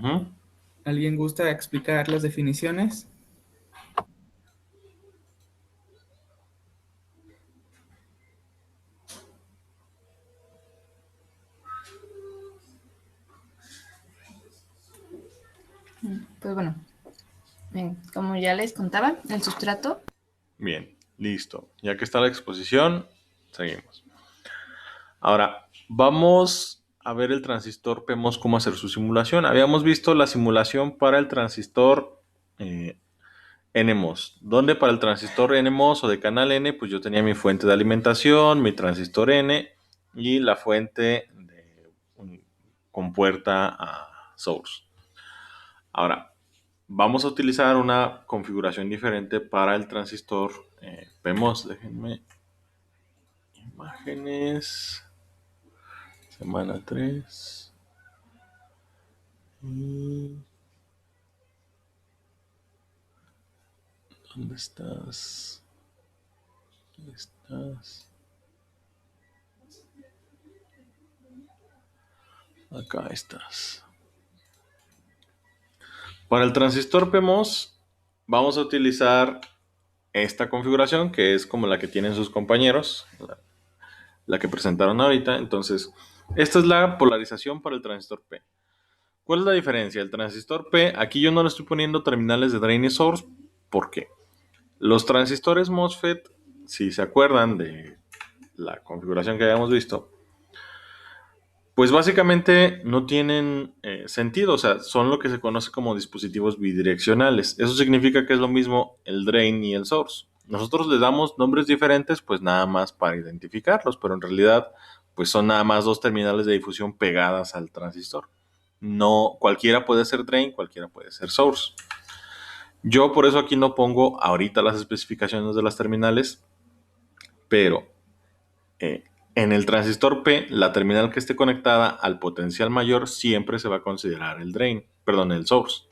Ujú. ¿Alguien gusta explicar las definiciones? Pues bueno, como ya les contaba, el sustrato. Bien, listo. Ya que está la exposición, seguimos. Ahora, vamos a ver el transistor PMOS, cómo hacer su simulación. Habíamos visto la simulación para el transistor NMOS, donde para el transistor NMOS o de canal N, pues yo tenía mi fuente de alimentación, mi transistor N y la fuente con puerta a source. Ahora, vamos a utilizar una configuración diferente para el transistor PMOS. Déjenme imágenes, semana 3. ¿Dónde estás? ¿Dónde estás? Acá estás. Para el transistor PMOS vamos a utilizar esta configuración que es como la que tienen sus compañeros, la que presentaron ahorita. Entonces, esta es la polarización para el transistor P. ¿Cuál es la diferencia? El transistor P, aquí yo no le estoy poniendo terminales de drain y source. ¿Por qué? Los transistores MOSFET, si se acuerdan de la configuración que habíamos visto, pues básicamente no tienen sentido, o sea, son lo que se conoce como dispositivos bidireccionales. Eso significa que es lo mismo el drain y el source. Nosotros les damos nombres diferentes, pues nada más para identificarlos, pero en realidad, pues son nada más dos terminales de difusión pegadas al transistor. No, cualquiera puede ser drain, cualquiera puede ser source. Yo por eso aquí no pongo ahorita las especificaciones de las terminales, pero eh, en el transistor P, la terminal que esté conectada al potencial mayor siempre se va a considerar el drain, perdón, el source.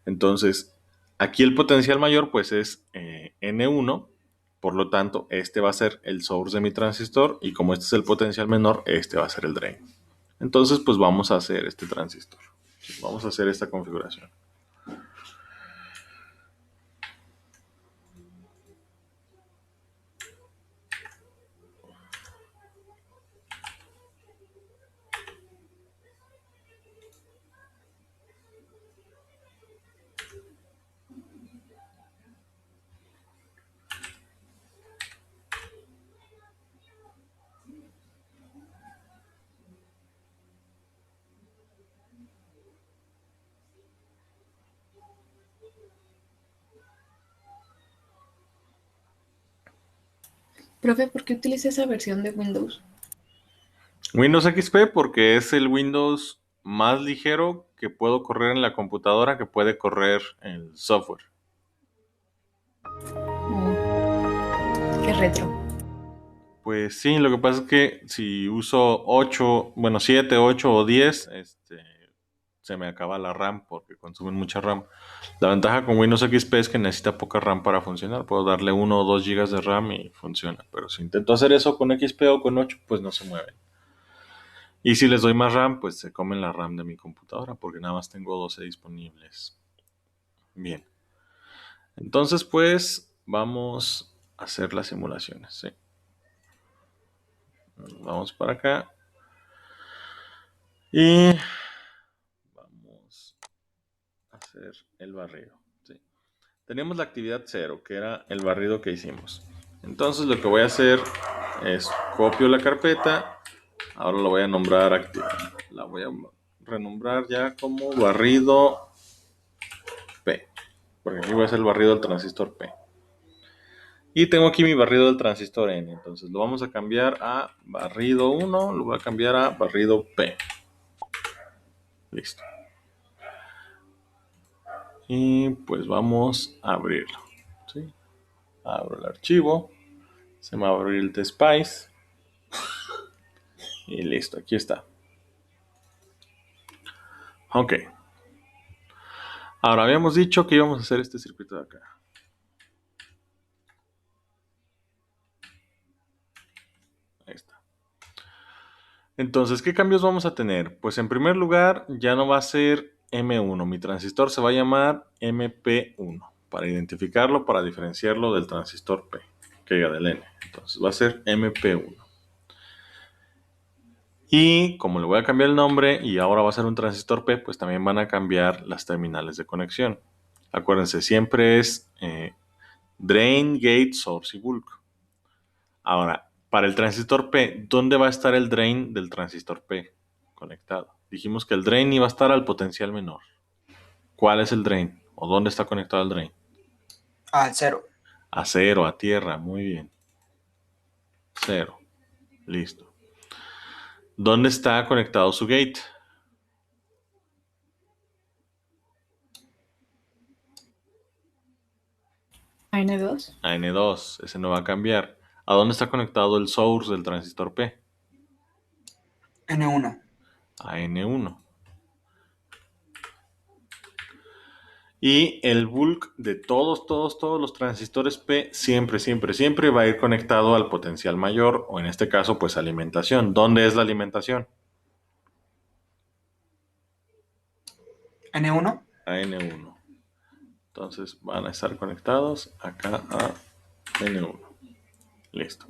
Entonces, aquí el potencial mayor pues es N1, por lo tanto, este va a ser el source de mi transistor y como este es el potencial menor, este va a ser el drain. Entonces, pues vamos a hacer este transistor. Vamos a hacer esta configuración. Profe, ¿por qué utiliza esa versión de Windows? Windows XP porque es el Windows más ligero que puedo correr en la computadora que puede correr el software. Qué retro. Pues sí, lo que pasa es que si uso 8, bueno, 7, 8 o 10, se me acaba la RAM porque consumen mucha RAM. La ventaja con Windows XP es que necesita poca RAM para funcionar. Puedo darle 1 o 2 gigas de RAM y funciona. Pero si intento hacer eso con XP o con 8, pues no se mueven. Y si les doy más RAM, pues se comen la RAM de mi computadora porque nada más tengo 12 disponibles. Bien. Entonces, pues vamos a hacer las simulaciones. ¿Sí? Vamos para acá. Y vamos a hacer el barrido. ¿Sí? Teníamos la actividad 0, que era el barrido que hicimos. Entonces lo que voy a hacer es copio la carpeta. Ahora lo voy a nombrar actividad. La voy a renombrar ya como barrido P. Porque aquí voy a hacer el barrido del transistor P. Y tengo aquí mi barrido del transistor N. Entonces lo vamos a cambiar a barrido 1. Lo voy a cambiar a barrido P. Listo. Y pues vamos a abrirlo. ¿Sí? Abro el archivo. Se me va a abrir el TSpice. Y listo, aquí está. Ok. Ahora habíamos dicho que íbamos a hacer este circuito de acá. Ahí está. Entonces, ¿qué cambios vamos a tener? Pues en primer lugar, ya no va a ser M1. Mi transistor se va a llamar MP1 para identificarlo, para diferenciarlo del transistor P, que diga del N. Entonces va a ser MP1. Y como le voy a cambiar el nombre y ahora va a ser un transistor P, pues también van a cambiar las terminales de conexión. Acuérdense, siempre es drain, gate, source y bulk. Ahora, para el transistor P, ¿dónde va a estar el drain del transistor P conectado? Dijimos que el drain iba a estar al potencial menor. ¿Cuál es el drain? ¿O dónde está conectado el drain? Al 0. A cero, a tierra, muy bien. 0. Listo. ¿Dónde está conectado su gate? A N2. A N2, ese no va a cambiar. ¿A dónde está conectado el source del transistor P? N1. A N1. Y el bulk de todos los transistores P siempre va a ir conectado al potencial mayor, o en este caso, pues alimentación. ¿Dónde es la alimentación? N1. A N1. Entonces van a estar conectados acá a N1. Listo.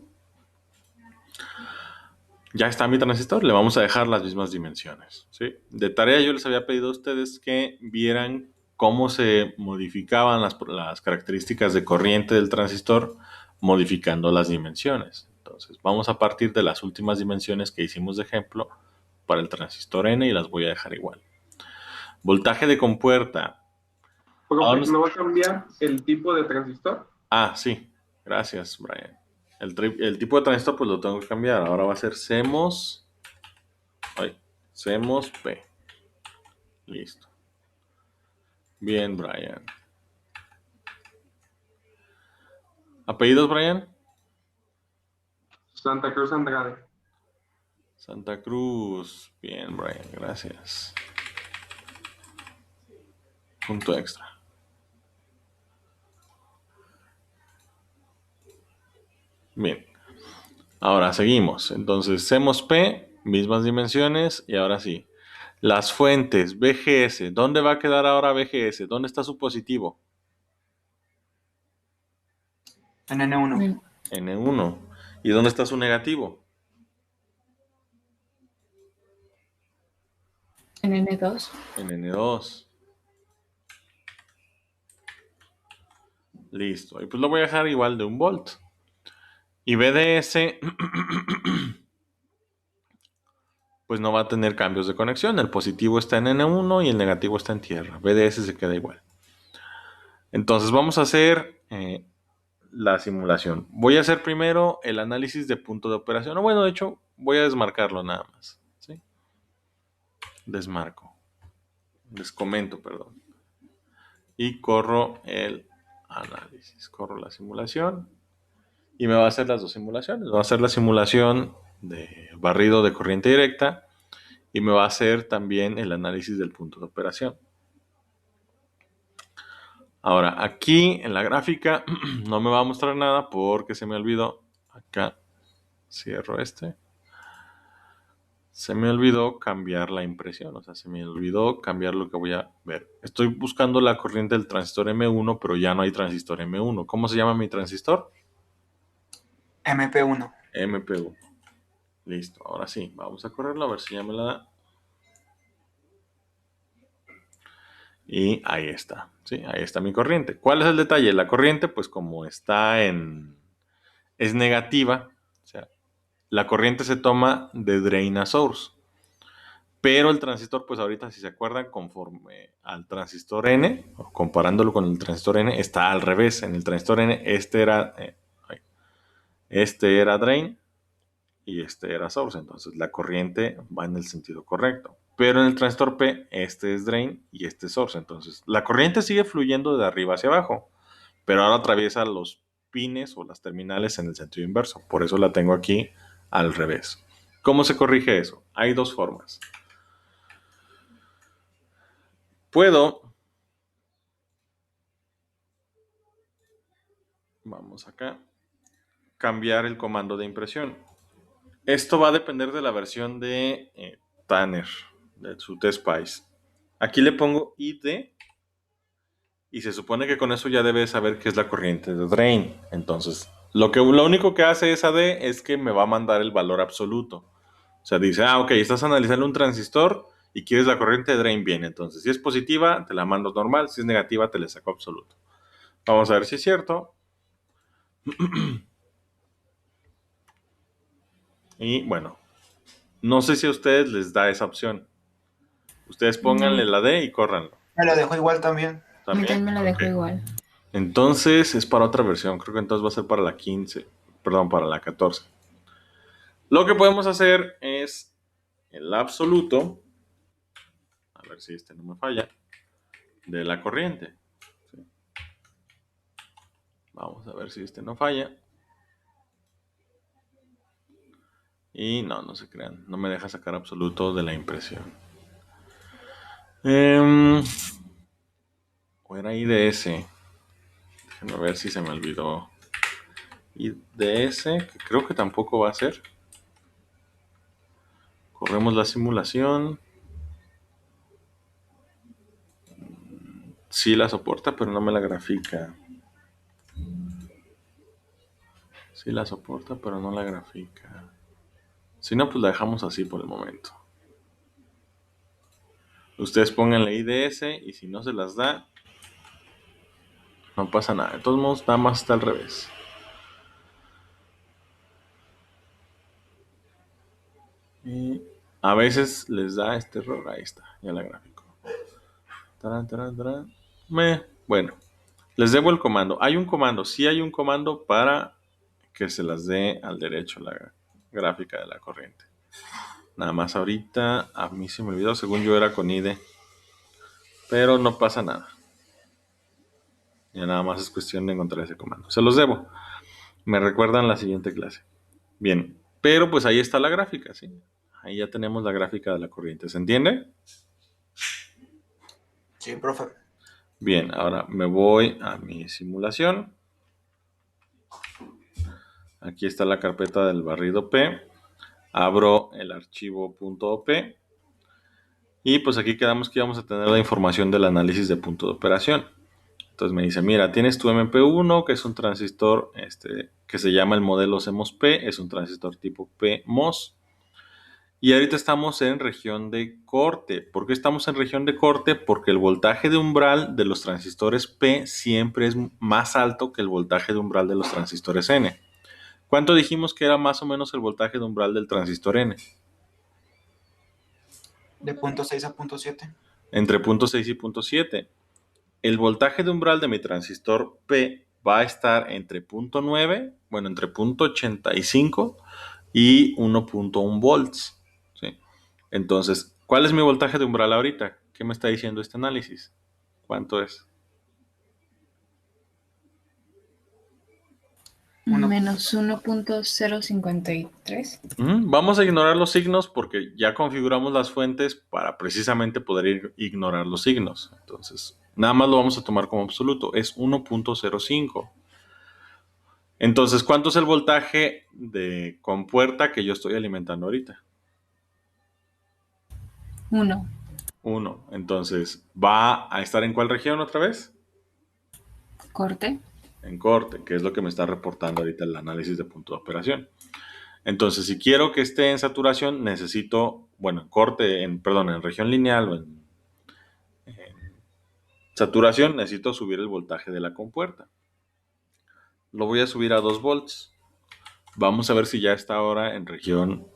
Ya está mi transistor, le vamos a dejar las mismas dimensiones, ¿sí? De tarea yo les había pedido a ustedes que vieran cómo se modificaban las características de corriente del transistor modificando las dimensiones. Entonces vamos a partir de las últimas dimensiones que hicimos de ejemplo para el transistor N y las voy a dejar igual. Voltaje de compuerta. Profe, ¿no va a cambiar el tipo de transistor? Ah, sí. Gracias, Brian. El tipo de transistor pues lo tengo que cambiar. Ahora va a ser CMOS P. Listo. Bien, Brian. ¿Apellidos, Brian? Santa Cruz Andrade. Santa Cruz. Bien, Brian. Gracias. Punto extra. Bien. Ahora seguimos. Entonces, CMOS P, mismas dimensiones. Y ahora sí. Las fuentes, VGS. ¿Dónde va a quedar ahora VGS? ¿Dónde está su positivo? En N1. N1. ¿Y dónde está su negativo? En N2. En N2. Listo. Y pues lo voy a dejar igual de 1 volt. Y BDS, pues no va a tener cambios de conexión. El positivo está en N1 y el negativo está en tierra. BDS se queda igual. Entonces vamos a hacer la simulación. Voy a hacer primero el análisis de punto de operación. O bueno, de hecho, voy a desmarcarlo nada más. ¿Sí? Desmarco. Descomento, perdón. Y corro el análisis. Corro la simulación. Y me va a hacer las dos simulaciones. Va a hacer la simulación de barrido de corriente directa y me va a hacer también el análisis del punto de operación. Ahora, aquí en la gráfica no me va a mostrar nada porque se me olvidó. Acá cierro este. Se me olvidó cambiar la impresión, o sea, se me olvidó cambiar lo que voy a ver. Estoy buscando la corriente del transistor M1, pero ya no hay transistor M1. ¿Cómo se llama mi transistor? MP1. MP1. Listo, ahora sí, vamos a correrlo a ver si ya me la da. Y ahí está, ¿sí? Ahí está mi corriente. ¿Cuál es el detalle? La corriente, pues como está es negativa, o sea, la corriente se toma de drain a source. Pero el transistor, pues ahorita, si se acuerdan, conforme al transistor N, o comparándolo con el transistor N, está al revés. En el transistor N, este era drain y este era source. Entonces la corriente va en el sentido correcto. Pero en el transistor P, este es drain y este es source. Entonces la corriente sigue fluyendo de arriba hacia abajo, pero ahora atraviesa los pines o las terminales en el sentido inverso. Por eso la tengo aquí al revés. ¿Cómo se corrige eso? Hay dos formas. Puedo, vamos acá, cambiar el comando de impresión. Esto va a depender de la versión de Tanner, de su TSpice. Aquí le pongo ID y se supone que con eso ya debe saber qué es la corriente de drain. Entonces, lo único que hace esa D es que me va a mandar el valor absoluto. O sea, dice, ok, estás analizando un transistor y quieres la corriente de drain bien. Entonces, si es positiva, te la mando normal. Si es negativa, te la saco absoluto. Vamos a ver si es cierto. Y bueno, no sé si a ustedes les da esa opción. Ustedes pónganle No. la D y córranlo. Me lo dejo igual también. A mí también me la dejó Ok. igual. Entonces es para otra versión. Creo que entonces va a ser para la 15. Perdón, para la 14. Lo que podemos hacer es el absoluto. A ver si este no me falla. De la corriente. Sí. Vamos a ver si este no falla. Y no se crean. No me deja sacar absoluto de la impresión. O era IDS. Déjenme ver si se me olvidó. IDS, que creo que tampoco va a ser. Corremos la simulación. Sí la soporta, pero no me la grafica. Sí la soporta, pero no la grafica. Si no, pues la dejamos así por el momento. Ustedes pónganle IDS y si no se las da, no pasa nada. De todos modos, nada más está al revés. Y a veces les da este error. Ahí está, ya la gráfico. Tarán, tarán, tarán. Bueno, les debo el comando. Hay un comando, sí hay un comando para que se las dé al derecho la gráfica de la corriente. Nada más ahorita a mí se me olvidó, según yo era con IDE. Pero no pasa nada. Ya nada más es cuestión de encontrar ese comando. Se los debo. Me recuerdan la siguiente clase. Bien, pero pues ahí está la gráfica, ¿sí? Ahí ya tenemos la gráfica de la corriente. ¿Se entiende? Sí, profe. Bien, ahora me voy a mi simulación. Aquí está la carpeta del barrido P. Abro el archivo .op. Y pues aquí quedamos que íbamos a tener la información del análisis de punto de operación. Entonces me dice, mira, tienes tu MP1, que es un transistor que se llama el modelo CMOS-P, es un transistor tipo PMOS. Y ahorita estamos en región de corte. ¿Por qué estamos en región de corte? Porque el voltaje de umbral de los transistores P siempre es más alto que el voltaje de umbral de los transistores N. ¿Cuánto dijimos que era más o menos el voltaje de umbral del transistor N? De punto 6 a punto 7. Entre punto .6 y punto .7. El voltaje de umbral de mi transistor P va a estar entre punto .9, bueno, entre punto .85 y 1.1 volts. ¿Sí? Entonces, ¿cuál es mi voltaje de umbral ahorita? ¿Qué me está diciendo este análisis? ¿Cuánto es? Menos 1.053. Vamos a ignorar los signos porque ya configuramos las fuentes para precisamente poder ignorar los signos. Entonces, nada más lo vamos a tomar como absoluto. Es 1.05. Entonces, ¿cuánto es el voltaje de compuerta que yo estoy alimentando ahorita? 1. 1. Entonces, ¿va a estar en cuál región otra vez? Corte. En corte, que es lo que me está reportando ahorita el análisis de punto de operación. Entonces, si quiero que esté en saturación, necesito, bueno, en corte, perdón, en región lineal o en saturación, necesito subir el voltaje de la compuerta. Lo voy a subir a 2 volts. Vamos a ver si ya está ahora en región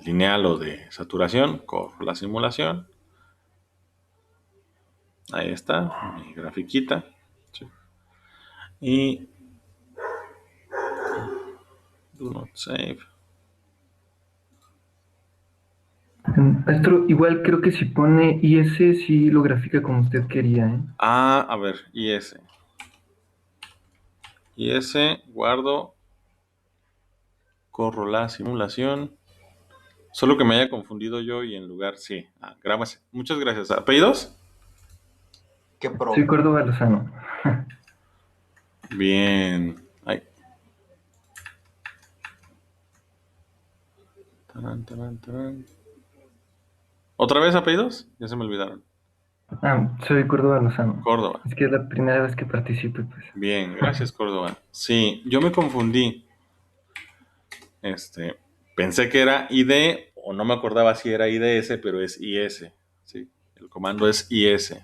lineal o de saturación. Corro la simulación. Ahí está, mi grafiquita. Sí. Y do not save. Maestro, igual creo que si pone IS sí lo grafica como usted quería, ¿eh? A ver, IS. IS, guardo, corro la simulación. Solo que me haya confundido yo y en lugar, sí. Grábase. Muchas gracias. ¿Apellidos? ¿Qué pro? Soy Córdoba Lozano. Bien. Ay. Tarán, tarán, tarán. ¿Otra vez apellidos? Ya se me olvidaron. Soy Córdoba Lozano. Córdoba. Es que es la primera vez que participo, pues. Bien, gracias, Córdoba. Sí, yo me confundí. Pensé que era ID, o no me acordaba si era IDS, pero es IS. Sí, el comando es IS.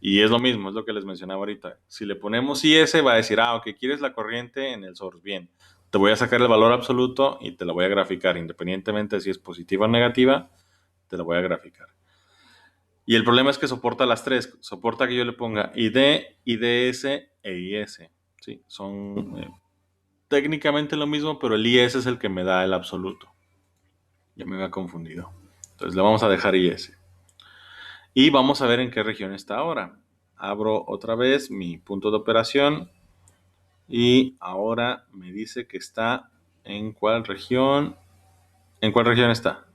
Y es lo mismo, es lo que les mencionaba ahorita. Si le ponemos IS, va a decir, ok, quieres la corriente en el source. Bien, te voy a sacar el valor absoluto y te la voy a graficar. Independientemente de si es positiva o negativa, te la voy a graficar. Y el problema es que soporta las tres. Soporta que yo le ponga ID, IDS e IS. Sí, son técnicamente lo mismo, pero el IS es el que me da el absoluto. Ya me había confundido. Entonces le vamos a dejar IS. Y vamos a ver en qué región está ahora. Abro otra vez mi punto de operación. Y ahora me dice que está en cuál región. ¿En cuál región está?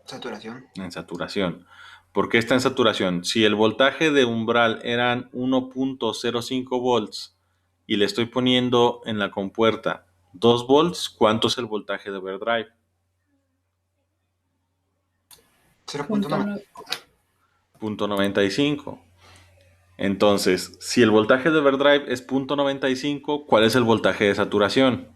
Saturación. En saturación. ¿Por qué está en saturación? Si el voltaje de umbral eran 1.05 volts y le estoy poniendo en la compuerta 2 volts, ¿cuánto es el voltaje de overdrive? 0.9. 0.95. Entonces, si el voltaje de overdrive es 0.95, ¿cuál es el voltaje de saturación?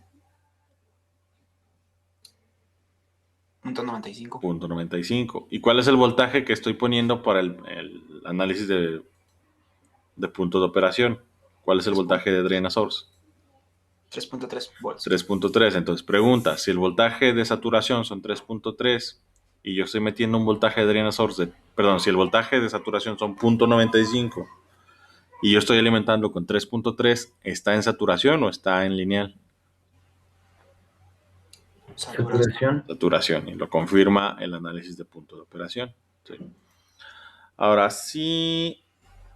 0.95. 0.95. ¿Y cuál es el voltaje que estoy poniendo para el análisis de punto de operación? ¿Cuál es el voltaje de drain a source? 3.3 volts. 3.3. Entonces pregunta, si el voltaje de saturación son 3.3 y yo estoy metiendo un voltaje de drain a source, si el voltaje de saturación son 0.95 y yo estoy alimentando con 3.3, ¿está en saturación o está en lineal? Saturación. Saturación, y lo confirma el análisis de punto de operación. Sí. Ahora sí,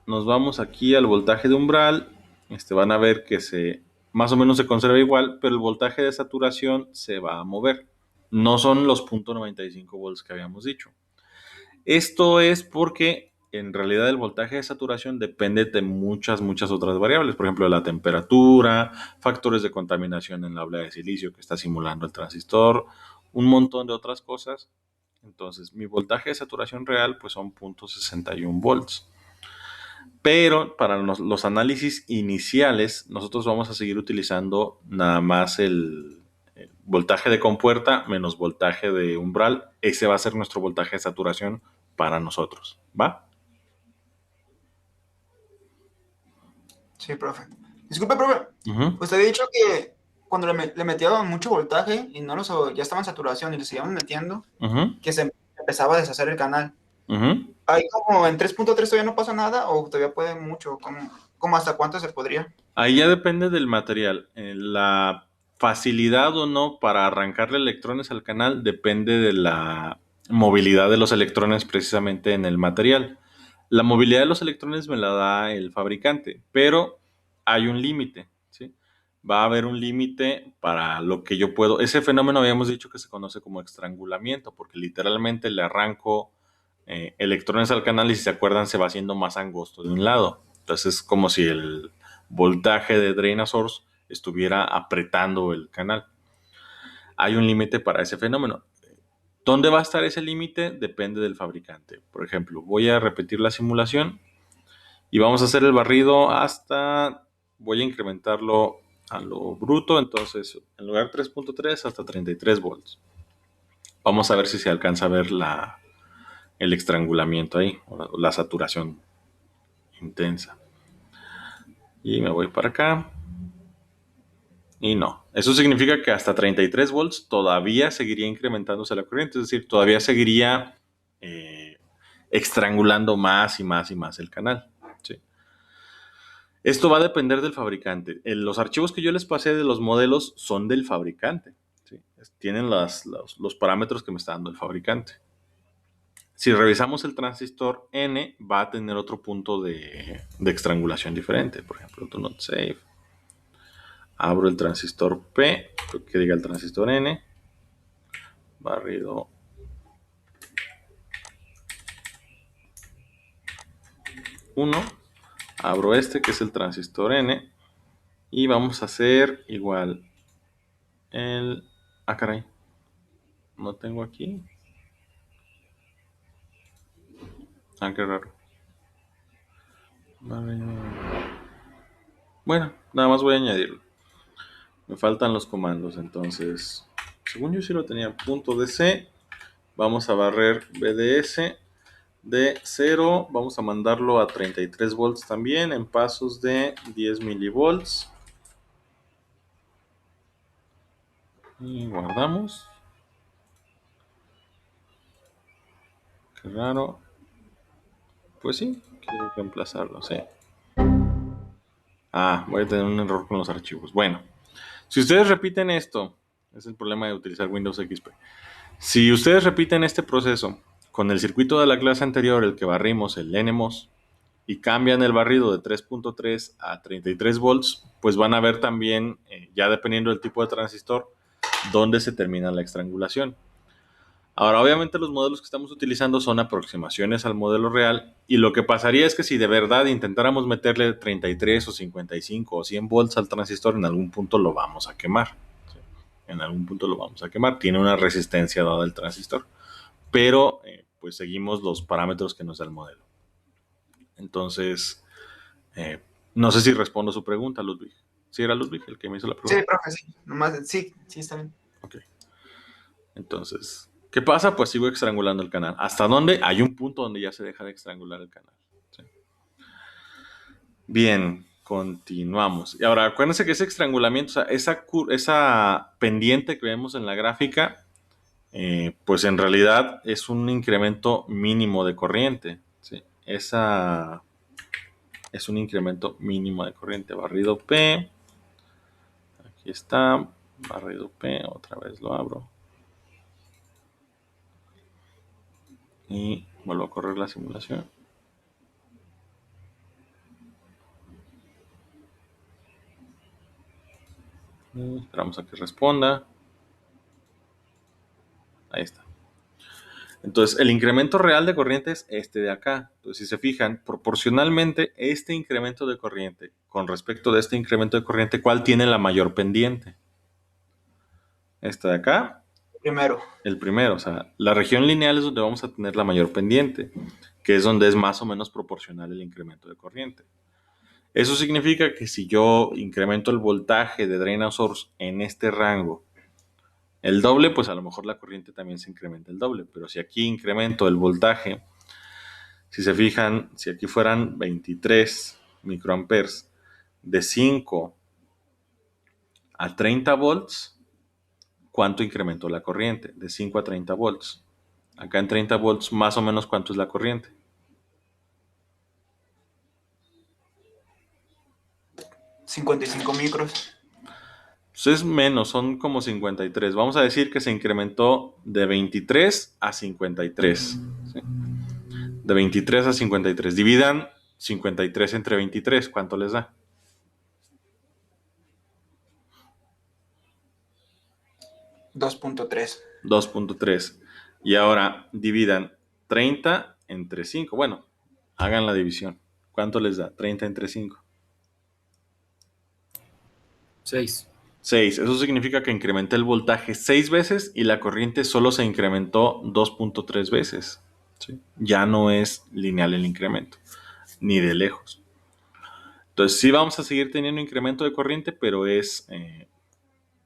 nos vamos aquí al voltaje de umbral. Van a ver que más o menos se conserva igual, pero el voltaje de saturación se va a mover. No son los 0.95 volts que habíamos dicho. Esto es porque en realidad el voltaje de saturación depende de muchas otras variables. Por ejemplo, de la temperatura, factores de contaminación en la oblea de silicio que está simulando el transistor, un montón de otras cosas. Entonces, mi voltaje de saturación real pues son 0.61 volts. Pero para los análisis iniciales, nosotros vamos a seguir utilizando nada más el voltaje de compuerta menos voltaje de umbral. Ese va a ser nuestro voltaje de saturación para nosotros. ¿Va? Sí, profe. Disculpe, profe. Uh-huh. Usted había dicho que cuando le metían mucho voltaje y ya estaba en saturación y le seguíamos metiendo, Uh-huh. que se empezaba a deshacer el canal. Uh-huh. Ahí como en 3.3 todavía no pasa nada o todavía puede mucho. ¿Cómo hasta cuánto se podría? Ahí ya depende del material. La facilidad o no para arrancarle electrones al canal depende de la movilidad de los electrones precisamente en el material. La movilidad de los electrones me la da el fabricante, pero hay un límite, ¿sí? Va a haber un límite para lo que yo puedo. Ese fenómeno habíamos dicho que se conoce como estrangulamiento, porque literalmente le arranco electrones al canal y si se acuerdan se va haciendo más angosto de un lado. Entonces es como si el voltaje de drain a source estuviera apretando el canal. Hay un límite para ese fenómeno. ¿Dónde va a estar ese límite? Depende del fabricante. Por ejemplo, voy a repetir la simulación y vamos a hacer el barrido voy a incrementarlo a lo bruto, entonces en lugar de 3.3 hasta 33 volts. Vamos a ver si se alcanza a ver el estrangulamiento ahí, o la saturación intensa. Y me voy para acá. Y no, eso significa que hasta 33 volts todavía seguiría incrementándose la corriente, es decir, todavía seguiría estrangulando más y más y más el canal. ¿Sí? Esto va a depender del fabricante. Los archivos que yo les pasé de los modelos son del fabricante. ¿Sí? Tienen los parámetros que me está dando el fabricante. Si revisamos el transistor N, va a tener otro punto de estrangulación diferente. Por ejemplo, do not save. Abro el transistor P, que diga el transistor N, barrido 1, abro este que es el transistor N y vamos a hacer igual caray, no tengo aquí, Ah, qué raro. Bueno, nada más voy a añadirlo. Me faltan los comandos, entonces, según yo sí lo tenía, punto DC, vamos a barrer BDS de 0, vamos a mandarlo a 33 volts también, en pasos de 10 milivolts. Y guardamos. Qué raro. Pues sí, quiero reemplazarlo, sí. Ah, voy a tener un error con los archivos. Bueno, si ustedes repiten esto, es el problema de utilizar Windows XP. Si ustedes repiten este proceso con el circuito de la clase anterior, el que barrimos, el NMOS, y cambian el barrido de 3.3 a 33 volts, pues van a ver también, ya dependiendo del tipo de transistor, dónde se termina la estrangulación. Ahora, obviamente los modelos que estamos utilizando son aproximaciones al modelo real, y lo que pasaría es que si de verdad intentáramos meterle 33 o 55 o 100 volts al transistor, en algún punto lo vamos a quemar. ¿Sí? En algún punto lo vamos a quemar. Tiene una resistencia dada el transistor, pero pues seguimos los parámetros que nos da el modelo. Entonces, no sé si respondo su pregunta, Ludwig. ¿Sí era Ludwig el que me hizo la pregunta? Sí, profe, sí. Nomás, sí, está bien. Ok. Entonces, ¿qué pasa? Pues sigo estrangulando el canal. ¿Hasta dónde? Hay un punto donde ya se deja de estrangular el canal. ¿Sí? Bien, continuamos. Y ahora, acuérdense que ese estrangulamiento, o sea, esa pendiente que vemos en la gráfica, pues en realidad es un incremento mínimo de corriente. ¿Sí? Esa es un incremento mínimo de corriente. Barrido P. Aquí está. Barrido P. Otra vez lo abro. Y vuelvo a correr la simulación. Y esperamos a que responda. Ahí está. Entonces, el incremento real de corriente es este de acá. Entonces, si se fijan, proporcionalmente este incremento de corriente con respecto de este incremento de corriente, ¿cuál tiene la mayor pendiente? Esta de acá. Primero. El primero, o sea, la región lineal es donde vamos a tener la mayor pendiente, que es donde es más o menos proporcional el incremento de corriente. Eso significa que si yo incremento el voltaje de drain out source en este rango el doble, pues a lo mejor la corriente también se incrementa el doble. Pero si aquí incremento el voltaje, si se fijan, si aquí fueran 23 microamperes de 5 a 30 volts, ¿cuánto incrementó la corriente? De 5 a 30 volts. Acá en 30 volts, más o menos, ¿cuánto es la corriente? 55 micros. Pues es menos, son como 53. Vamos a decir que se incrementó de 23 a 53. ¿Sí? De 23 a 53. Dividan 53 entre 23. ¿Cuánto les da? 2.3. 2.3. Y ahora dividan 30 entre 5. Bueno, hagan la división. ¿Cuánto les da? 30 entre 5. 6. 6. Eso significa que incrementé el voltaje 6 veces y la corriente solo se incrementó 2.3 veces. ¿Sí? Ya no es lineal el incremento, ni de lejos. Entonces sí vamos a seguir teniendo incremento de corriente, pero es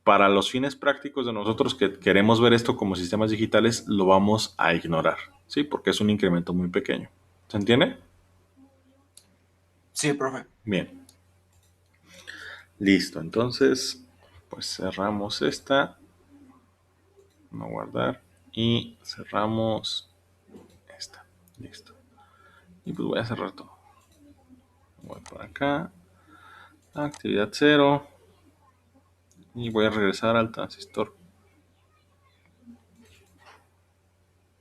para los fines prácticos de nosotros que queremos ver esto como sistemas digitales, lo vamos a ignorar, ¿sí? Porque es un incremento muy pequeño. ¿Se entiende? Sí, profe. Bien. Listo, entonces, pues cerramos esta. Vamos a guardar. Y cerramos esta. Listo. Y pues voy a cerrar todo. Voy por acá. Actividad 0. Y voy a regresar al transistor.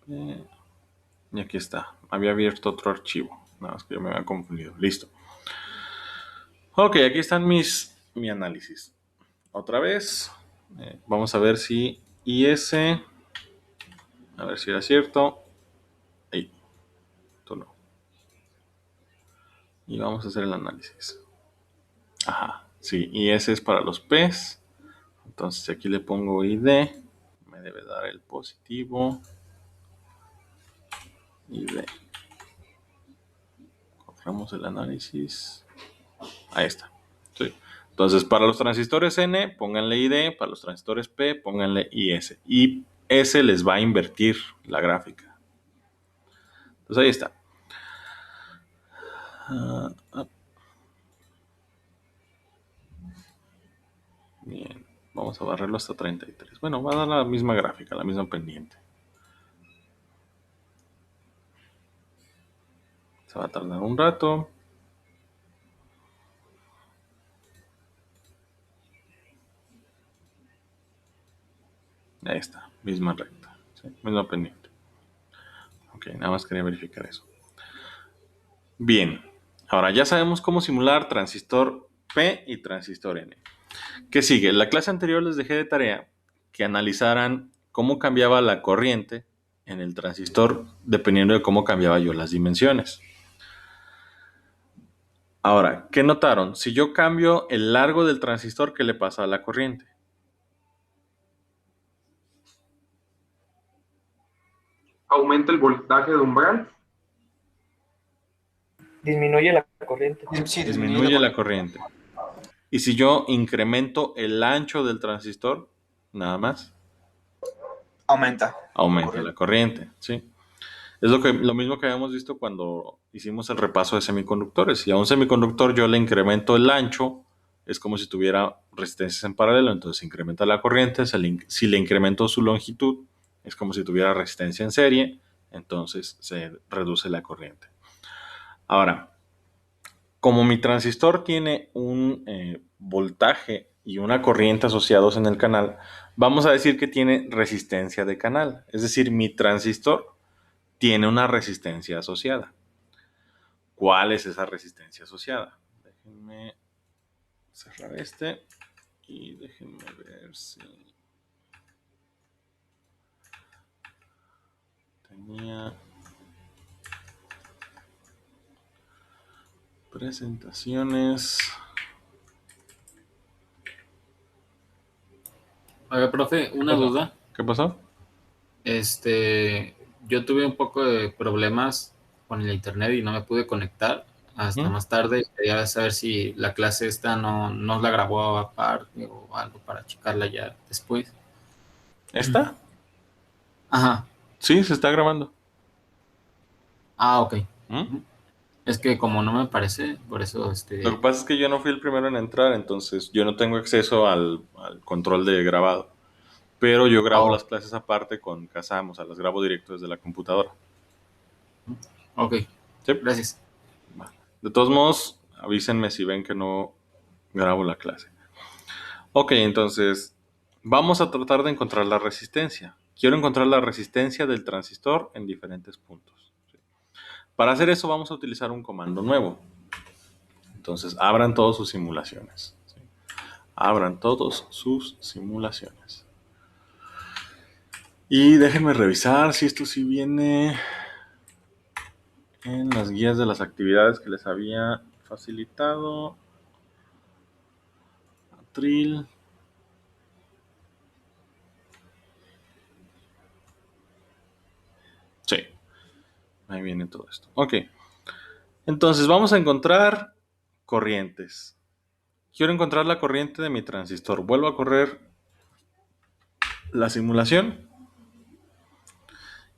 Y aquí está. Había abierto otro archivo. Nada más que yo me había confundido. Listo. Ok, aquí están mi análisis. Otra vez. Vamos a ver si IS. A ver si era cierto. Ahí. Esto no. Y vamos a hacer el análisis. Ajá. Sí, IS es para los P's. Entonces aquí le pongo ID. Me debe dar el positivo. ID. Cerramos el análisis. Ahí está. Sí. Entonces, para los transistores N, pónganle ID. Para los transistores P, pónganle IS. Y S les va a invertir la gráfica. Entonces, ahí está. Bien. Vamos a barrerlo hasta 33. Bueno, va a dar la misma gráfica, la misma pendiente. Se va a tardar un rato. Ahí está, misma recta, ¿sí? Misma pendiente. Ok, nada más quería verificar eso. Bien, ahora ya sabemos cómo simular transistor P y transistor N. ¿Qué sigue? En la clase anterior les dejé de tarea que analizaran cómo cambiaba la corriente en el transistor dependiendo de cómo cambiaba yo las dimensiones. Ahora, ¿qué notaron? Si yo cambio el largo del transistor, ¿qué le pasa a la corriente? Aumenta el voltaje de umbral. Disminuye la corriente. Sí, Disminuye la corriente. Y si yo incremento el ancho del transistor, nada más, aumenta. aumenta la corriente, ¿sí? Es lo mismo que habíamos visto cuando hicimos el repaso de semiconductores. Si a un semiconductor yo le incremento el ancho, es como si tuviera resistencias en paralelo, entonces se incrementa la corriente. Si le incremento su longitud, es como si tuviera resistencia en serie, entonces se reduce la corriente. Ahora, como mi transistor tiene un voltaje y una corriente asociados en el canal, vamos a decir que tiene resistencia de canal. Es decir, mi transistor tiene una resistencia asociada. ¿Cuál es esa resistencia asociada? Déjenme cerrar este y déjenme ver si tenía presentaciones. Oiga, profe, una duda. ¿Qué pasó? Yo tuve un poco de problemas con el internet y no me pude conectar hasta más tarde. Quería saber si la clase esta no la grabó aparte o algo para checarla ya después. ¿Esta? Ajá. Sí, se está grabando. Ah, ok. ¿Mm? Es que como no me parece, por eso Lo que pasa es que yo no fui el primero en entrar, entonces yo no tengo acceso al control de grabado. Pero yo grabo las clases aparte con Kazam, o sea, las grabo directo desde la computadora. Ok, ¿Sí? gracias. De todos modos, avísenme si ven que no grabo la clase. Ok, entonces vamos a tratar de encontrar la resistencia. Quiero encontrar la resistencia del transistor en diferentes puntos. ¿Sí? Para hacer eso vamos a utilizar un comando nuevo. Entonces, abran todas sus simulaciones. ¿Sí? Abran todas sus simulaciones. Y déjenme revisar si esto sí viene en las guías de las actividades que les había facilitado. Atril. Sí, ahí viene todo esto. Ok, entonces vamos a encontrar corrientes. Quiero encontrar la corriente de mi transistor. Vuelvo a correr la simulación.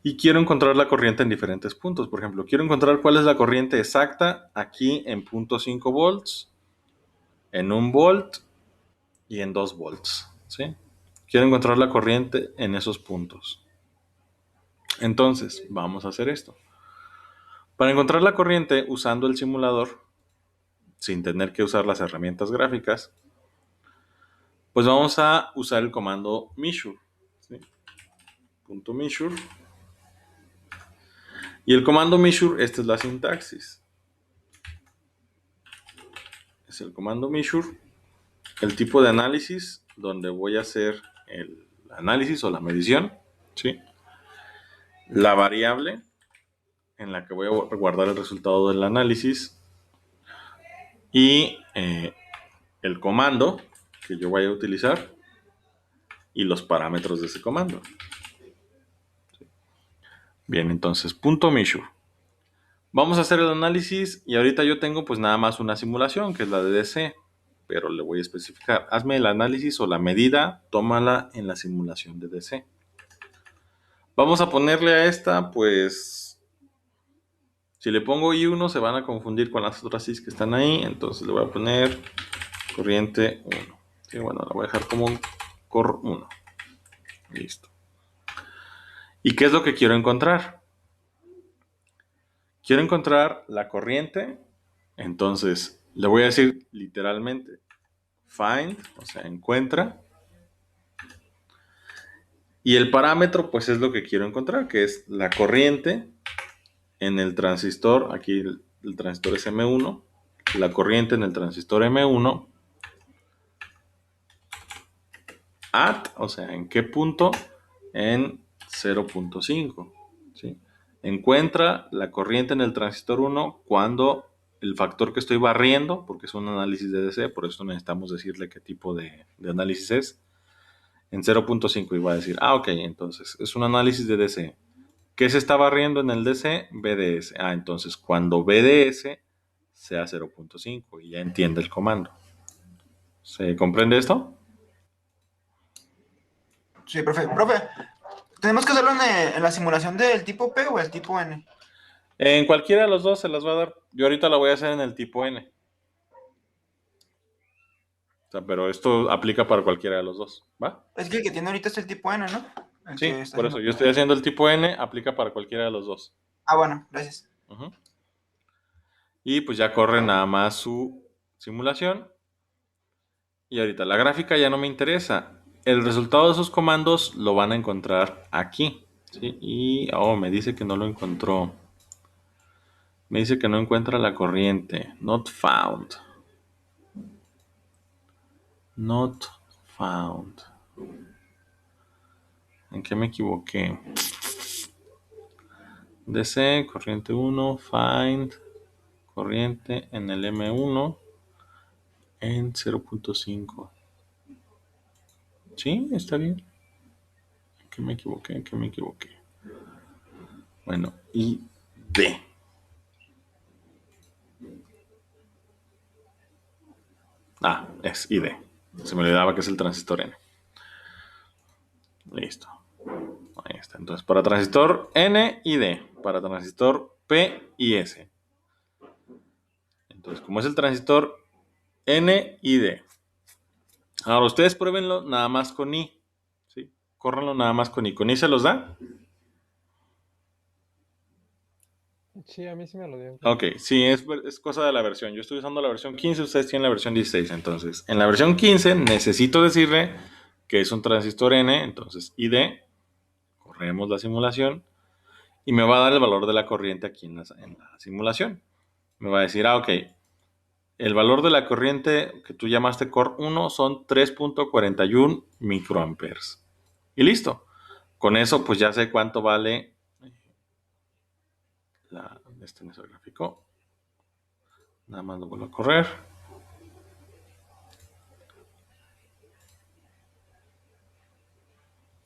Y quiero encontrar la corriente en diferentes puntos. Por ejemplo, quiero encontrar cuál es la corriente exacta aquí en 0.5 volts, en 1 volt y en 2 volts. ¿Sí? Quiero encontrar la corriente en esos puntos. Entonces, vamos a hacer esto. Para encontrar la corriente usando el simulador, sin tener que usar las herramientas gráficas, pues vamos a usar el comando measure. ¿Sí? .measure. Y el comando measure, esta es la sintaxis. Es el comando measure, el tipo de análisis donde voy a hacer el análisis o la medición, ¿sí? La variable en la que voy a guardar el resultado del análisis y el comando que yo voy a utilizar y los parámetros de ese comando. Bien, entonces, .measure. Vamos a hacer el análisis y ahorita yo tengo pues nada más una simulación que es la de DC, pero le voy a especificar. Hazme el análisis o la medida, tómala en la simulación de DC. Vamos a ponerle a esta pues, si le pongo I1 se van a confundir con las otras IS que están ahí, entonces le voy a poner corriente 1. Y bueno, la voy a dejar como cor 1. Listo. ¿Y qué es lo que quiero encontrar? Quiero encontrar la corriente, entonces le voy a decir literalmente find, o sea, encuentra. Y el parámetro, pues es lo que quiero encontrar, que es la corriente en el transistor, aquí el transistor es M1, la corriente en el transistor M1, at, o sea, ¿en qué punto? En 0.5, ¿sí? Encuentra la corriente en el transistor 1 cuando el factor que estoy barriendo, porque es un análisis de DC, por eso necesitamos decirle qué tipo de análisis es, en 0.5 y va a decir, ok, entonces es un análisis de DC. ¿Qué se está barriendo en el DC? BDS. Entonces cuando BDS sea 0.5 y ya entiende el comando. ¿Se comprende esto? Sí, profe. Profe, ¿tenemos que hacerlo en la simulación del tipo P o el tipo N? En cualquiera de los dos se las va a dar. Yo ahorita la voy a hacer en el tipo N. O sea, pero esto aplica para cualquiera de los dos, ¿va? Es que el que tiene ahorita es el tipo N, ¿no? El Sí, que está por eso haciendo- yo estoy haciendo el tipo N, aplica para cualquiera de los dos. Bueno, gracias. Ujú. Y pues ya corre nada más su simulación. Y ahorita la gráfica ya no me interesa. El resultado de esos comandos lo van a encontrar aquí, ¿sí? Y me dice que no lo encontró. Me dice que no encuentra la corriente. Not found. Not found. ¿En qué me equivoqué? DC, corriente 1, find, corriente en el M1 en 0.5. Sí, está bien. ¿En qué me equivoqué? ¿En qué me equivoqué? Bueno, y D. Es ID. Se me olvidaba que es el transistor N. Listo. Ahí está. Entonces, para transistor N y D. Para transistor P y S. Entonces, como es el transistor N y D. Ahora, ustedes pruébenlo nada más con I. ¿Sí? Córranlo nada más con I. ¿Con I se los da? Sí, a mí sí me lo dio. Ok, sí, es cosa de la versión. Yo estoy usando la versión 15, ustedes tienen la versión 16. Entonces, en la versión 15 necesito decirle que es un transistor N, entonces ID, corremos la simulación y me va a dar el valor de la corriente aquí en la simulación. Me va a decir, ok, el valor de la corriente que tú llamaste Core 1 son 3.41 microamperes. Y listo. Con eso, pues ya sé cuánto vale este es el gráfico. Nada más lo vuelvo a correr.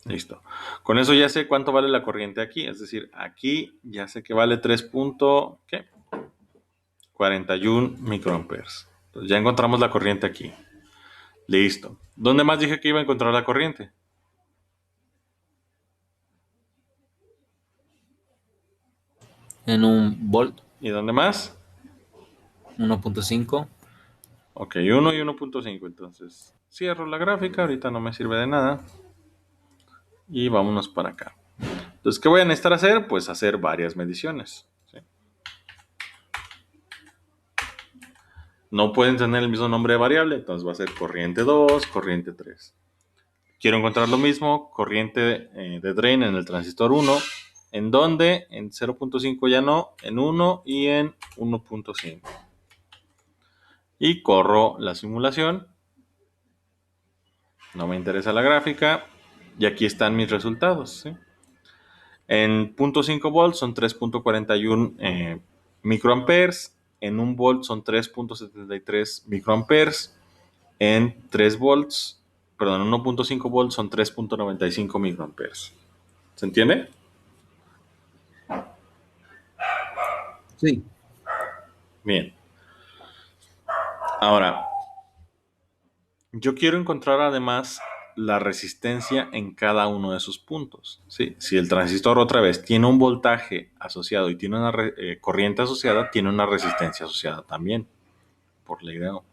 Listo. Con eso ya sé cuánto vale la corriente aquí. Es decir, aquí ya sé que vale 3.41 microamperes. Entonces ya encontramos la corriente aquí. Listo. ¿Dónde más dije que iba a encontrar la corriente? En un volt, ¿Y dónde más? 1.5. Ok, 1 y 1.5. Entonces cierro la gráfica. Ahorita no me sirve de nada. Y vámonos para acá. Entonces, ¿qué voy a necesitar hacer? Pues hacer varias mediciones. ¿Sí? No pueden tener el mismo nombre de variable, entonces va a ser corriente 2, corriente 3. Quiero encontrar lo mismo, corriente de drain en el transistor 1. ¿En dónde? En 0.5 ya no, en 1 y en 1.5. Y corro la simulación. No me interesa la gráfica. Y aquí están mis resultados. ¿Sí? En 0.5 volts son 3.41 microamperes. En 1 volt son 3.73 microamperes. En 3 volts, perdón, en 1.5 volts son 3.95 microamperes. ¿Se entiende? Sí. Bien. Ahora, yo quiero encontrar además la resistencia en cada uno de sus puntos, ¿sí? Si el transistor otra vez tiene un voltaje asociado y tiene una corriente asociada, tiene una resistencia asociada también, por ley de Ohm.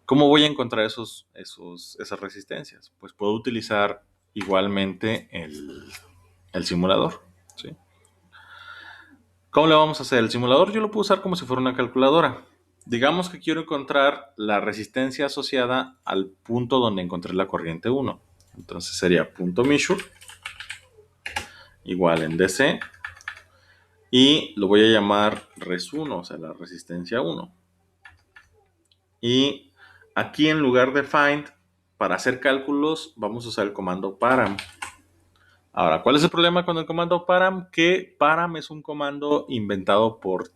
¿Cómo voy a encontrar esas resistencias? Pues puedo utilizar igualmente el simulador, ¿sí? ¿Cómo le vamos a hacer? El simulador yo lo puedo usar como si fuera una calculadora. Digamos que quiero encontrar la resistencia asociada al punto donde encontré la corriente 1. Entonces sería punto measure igual en DC y lo voy a llamar res 1, o sea, la resistencia 1. Y aquí en lugar de find, para hacer cálculos, vamos a usar el comando param. Ahora, ¿cuál es el problema con el comando param? Que param es un comando inventado por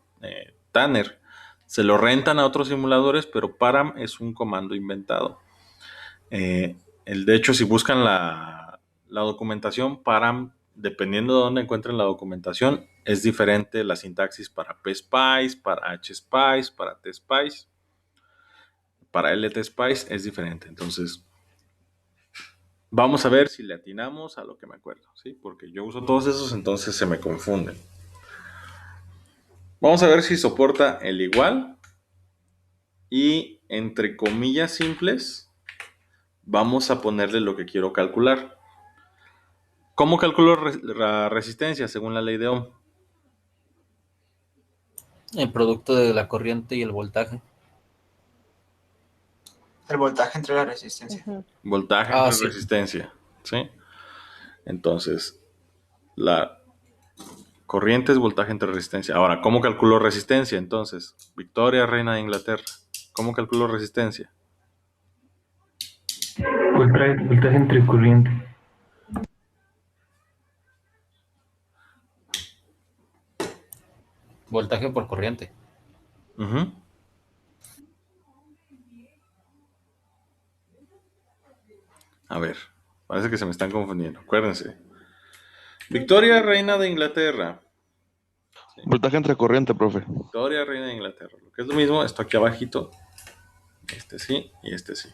Tanner. Se lo rentan a otros simuladores, pero param es un comando inventado. De hecho, si buscan la documentación, param, dependiendo de dónde encuentren la documentación, es diferente la sintaxis para PSpice, para HSpice, para TSpice. Para LTSpice es diferente. Entonces, vamos a ver si le atinamos a lo que me acuerdo, ¿sí? Porque yo uso todos esos, entonces se me confunden. Vamos a ver si soporta el igual. Y entre comillas simples, vamos a ponerle lo que quiero calcular. ¿Cómo calculo la resistencia según la ley de Ohm? El producto de la corriente y el voltaje. El voltaje entre la resistencia. Voltaje entre Sí. resistencia, ¿sí? Entonces, la corriente es voltaje entre resistencia. Ahora, ¿cómo calculo resistencia? Entonces, Victoria, reina de Inglaterra. ¿Cómo calculo resistencia? Voltaje entre corriente. Voltaje por corriente. Uh-huh. A ver, parece que se me están confundiendo. Acuérdense. Victoria, reina de Inglaterra. Sí. Voltaje entre corriente, profe. Victoria, reina de Inglaterra. Lo que es lo mismo, esto aquí abajito. Este sí y este sí.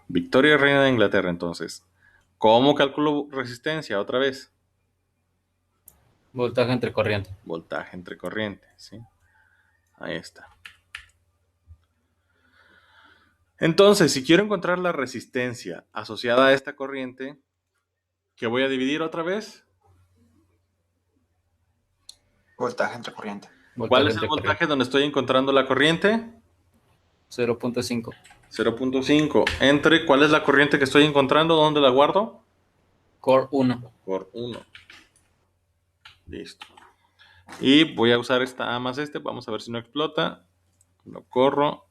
Victoria, reina de Inglaterra, entonces. ¿Cómo calculo resistencia? Otra vez. Voltaje entre corriente. Voltaje entre corriente, ¿sí? Ahí está. Entonces, si quiero encontrar la resistencia asociada a esta corriente, ¿qué voy a dividir otra vez? Voltaje entre corriente. ¿Cuál es el voltaje donde estoy encontrando la corriente? 0.5. 0.5. Entre, ¿cuál es la corriente que estoy encontrando? ¿Dónde la guardo? Core 1. Core 1. Listo. Y voy a usar esta A más este. Vamos a ver si no explota. Lo corro.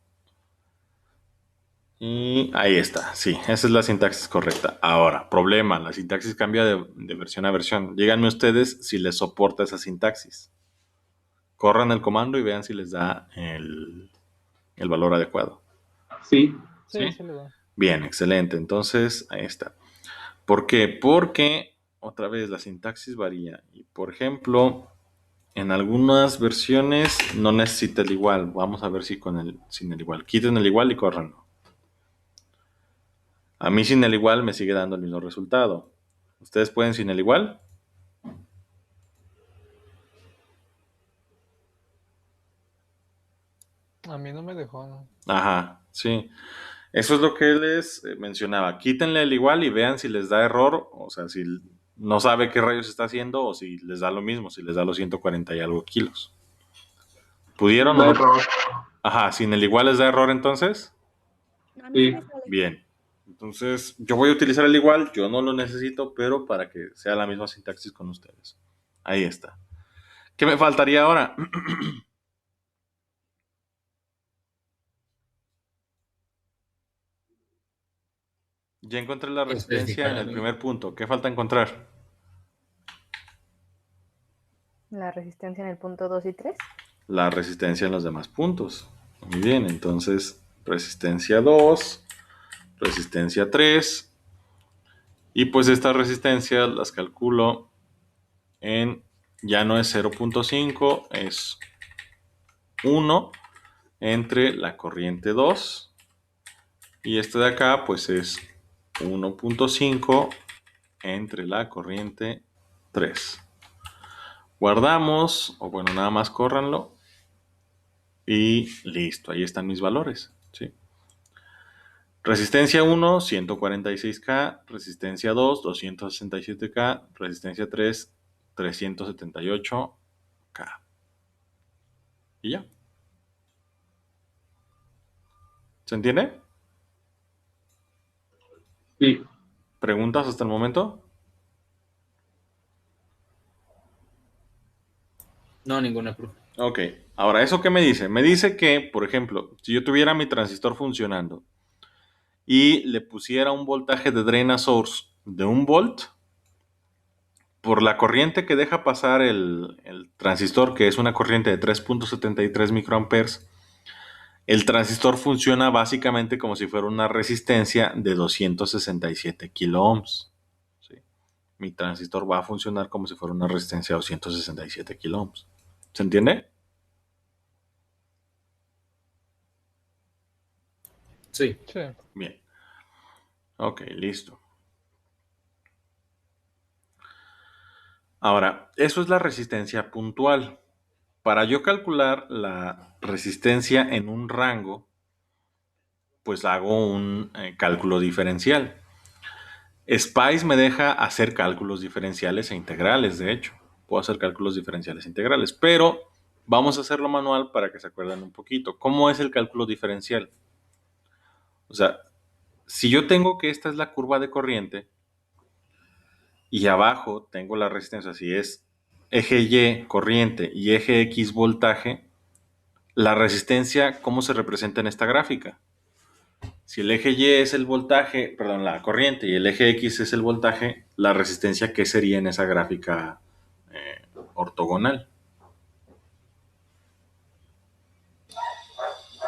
Y ahí está. Sí, esa es la sintaxis correcta. Ahora, problema. La sintaxis cambia de versión a versión. Díganme ustedes si les soporta esa sintaxis. Corran el comando y vean si les da el valor adecuado. Sí. Sí, sí le da. Bien, excelente. Entonces, ahí está. ¿Por qué? Porque, otra vez, la sintaxis varía. Y, por ejemplo, en algunas versiones no necesita el igual. Vamos a ver si sin el igual. Quiten el igual y córranlo. A mí sin el igual me sigue dando el mismo resultado. ¿Ustedes pueden sin el igual? A mí no me dejó, ¿no? Ajá, sí. Eso es lo que les mencionaba. Quítenle el igual y vean si les da error, o sea, si no sabe qué rayos está haciendo o si les da lo mismo, si les da los 140 y algo kilos. ¿Pudieron o no? Error. Ajá, sin el igual les da error entonces. Sí. Bien. Entonces, yo voy a utilizar el igual, yo no lo necesito, pero para que sea la misma sintaxis con ustedes. Ahí está. ¿Qué me faltaría ahora? Ya encontré la resistencia en el primer punto. ¿Qué falta encontrar? La resistencia en el punto 2 y 3. La resistencia en los demás puntos. Muy bien, entonces resistencia 2, resistencia 3. Y pues estas resistencias las calculo en ya no es 0.5, es 1 entre la corriente 2. Y este de acá, pues es 1.5 entre la corriente 3. Guardamos, o bueno, nada más córranlo. Y listo, ahí están mis valores. ¿Sí? Resistencia 1, 146K. Resistencia 2, 267K. Resistencia 3, 378K. Y ya. ¿Se entiende? Sí. ¿Preguntas hasta el momento? No, ninguna, profe. Ok, ahora, ¿eso qué me dice? Me dice que, por ejemplo, si yo tuviera mi transistor funcionando y le pusiera un voltaje de drain a source de 1 volt, por la corriente que deja pasar el transistor, que es una corriente de 3.73 microamperes, el transistor funciona básicamente como si fuera una resistencia de 267 kiloohms. ¿Sí? Mi transistor va a funcionar como si fuera una resistencia de 267 kiloohms. ¿Se entiende? Sí. Sí. Bien. Ok, listo. Ahora, eso es la resistencia puntual. Para yo calcular la resistencia en un rango, pues hago un cálculo diferencial. Spice me deja hacer cálculos diferenciales e integrales, de hecho. Puedo hacer cálculos diferenciales e integrales, pero vamos a hacerlo manual para que se acuerden un poquito. ¿Cómo es el cálculo diferencial? O sea, si yo tengo que esta es la curva de corriente y abajo tengo la resistencia, si es eje Y corriente y eje X voltaje, la resistencia, ¿cómo se representa en esta gráfica? Si el eje Y es el voltaje, perdón, la corriente y el eje X es el voltaje, la resistencia, ¿qué sería en esa gráfica ortogonal?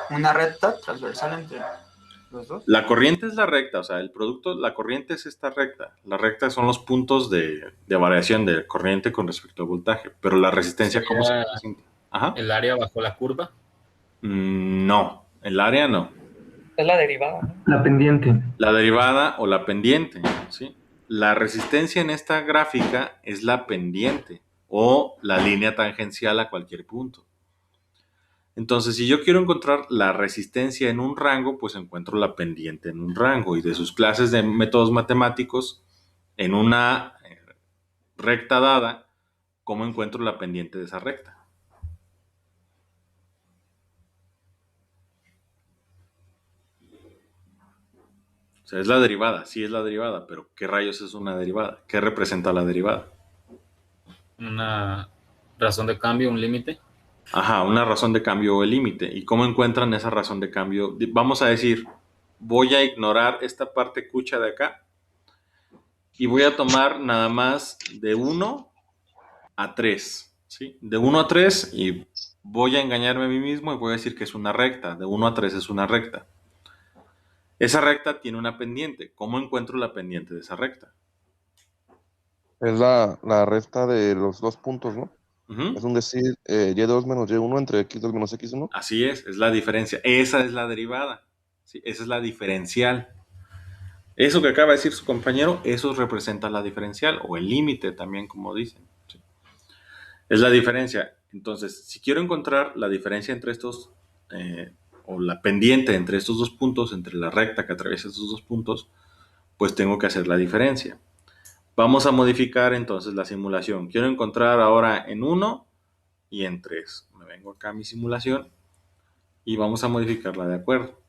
Una recta transversal entre los dos. La corriente es la recta, o sea, el producto, la corriente es esta recta. La recta son los puntos de variación de corriente con respecto al voltaje, pero la resistencia, ¿cómo se representa? Ajá. ¿El área bajo la curva? No, el área no. Es la derivada, ¿no? La pendiente. La derivada o la pendiente, ¿sí? La resistencia en esta gráfica es la pendiente o la línea tangencial a cualquier punto. Entonces, si yo quiero encontrar la resistencia en un rango, pues encuentro la pendiente en un rango. Y de sus clases de métodos matemáticos, en una recta dada, ¿cómo encuentro la pendiente de esa recta? O sea, es la derivada, sí es la derivada, pero ¿qué rayos es una derivada? ¿Qué representa la derivada? Una razón de cambio, un límite. Ajá, una razón de cambio o el límite. ¿Y cómo encuentran esa razón de cambio? Vamos a decir, voy a ignorar esta parte cucha de acá y voy a tomar nada más de 1 a 3, ¿sí? De 1 a 3 y voy a engañarme a mí mismo y voy a decir que es una recta. De 1 a 3 es una recta. Esa recta tiene una pendiente. ¿Cómo encuentro la pendiente de esa recta? Es la resta de los dos puntos, ¿no? Ujú. Es un decir, y2 menos y1 entre x2 menos x1. Así es la diferencia. Esa es la derivada. ¿Sí? Esa es la diferencial. Eso que acaba de decir su compañero, eso representa la diferencial o el límite también, como dicen. ¿Sí? Es la diferencia. Entonces, si quiero encontrar la diferencia entre estos, o la pendiente entre estos dos puntos, entre la recta que atraviesa estos dos puntos, pues tengo que hacer la diferencia. Vamos a modificar entonces la simulación. Quiero encontrar ahora en 1 y en 3. Me vengo acá a mi simulación y vamos a modificarla de acuerdo.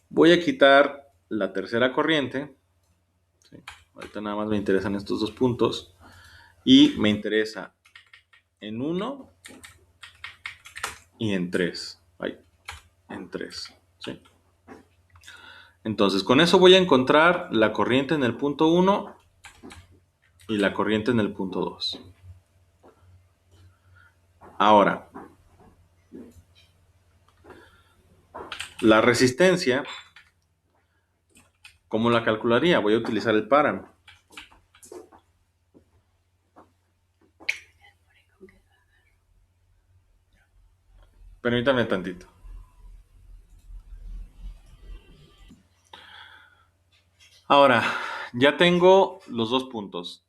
Voy a quitar la tercera corriente. ¿Sí? Ahorita nada más me interesan estos dos puntos. Y me interesa en 1 y en 3. En 3. ¿Sí? Entonces, con eso voy a encontrar la corriente en el punto 1 y la corriente en el punto 2. Ahora, la resistencia, ¿cómo la calcularía? Voy a utilizar el páramo. Permítame tantito. Ahora, ya tengo los dos puntos.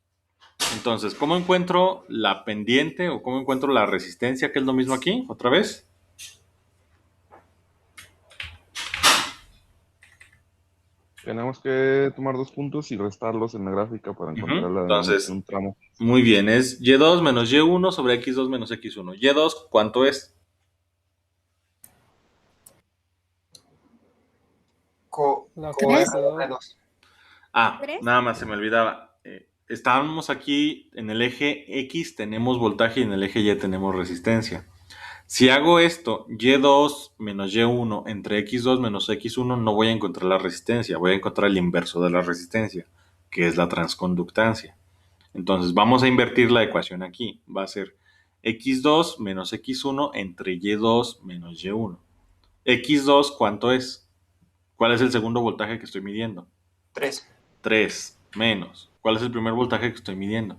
Entonces, ¿cómo encuentro la pendiente o cómo encuentro la resistencia, que es lo mismo aquí? ¿Otra vez? Tenemos que tomar 2 puntos y restarlos en la gráfica para encontrar Entonces, un tramo. muy bien, es Y2 menos Y1 sobre X2 menos X1. Y2, ¿cuánto es? La ¿Tres? dos. ¿Tres? Nada más se me olvidaba. Estábamos aquí en el eje X, tenemos voltaje y en el eje Y tenemos resistencia. Si hago esto, Y2 menos Y1 entre X2 menos X1, no voy a encontrar la resistencia, voy a encontrar el inverso de la resistencia, que es la transconductancia. Entonces vamos a invertir la ecuación aquí. Va a ser X2 menos X1 entre Y2 menos Y1. X2, ¿cuánto es? ¿Cuál es el segundo voltaje que estoy midiendo? 3, 3 menos. ¿Cuál es el primer voltaje que estoy midiendo?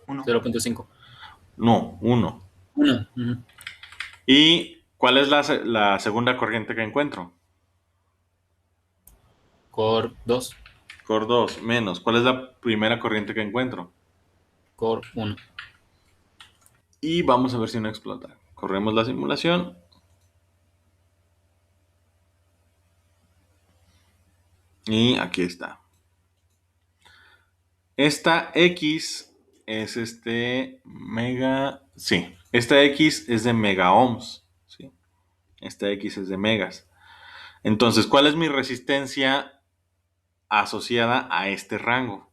1. 0.5. No, 1. 1. ¿Y cuál es la segunda corriente que encuentro? Core 2. Core 2 menos. ¿Cuál es la primera corriente que encuentro? Core 1. Y vamos a ver si no explota. Corremos la simulación. Y aquí está. Esta X es Sí, esta X es de mega ohms. ¿Sí? Esta X es de megas. Entonces, ¿cuál es mi resistencia asociada a este rango?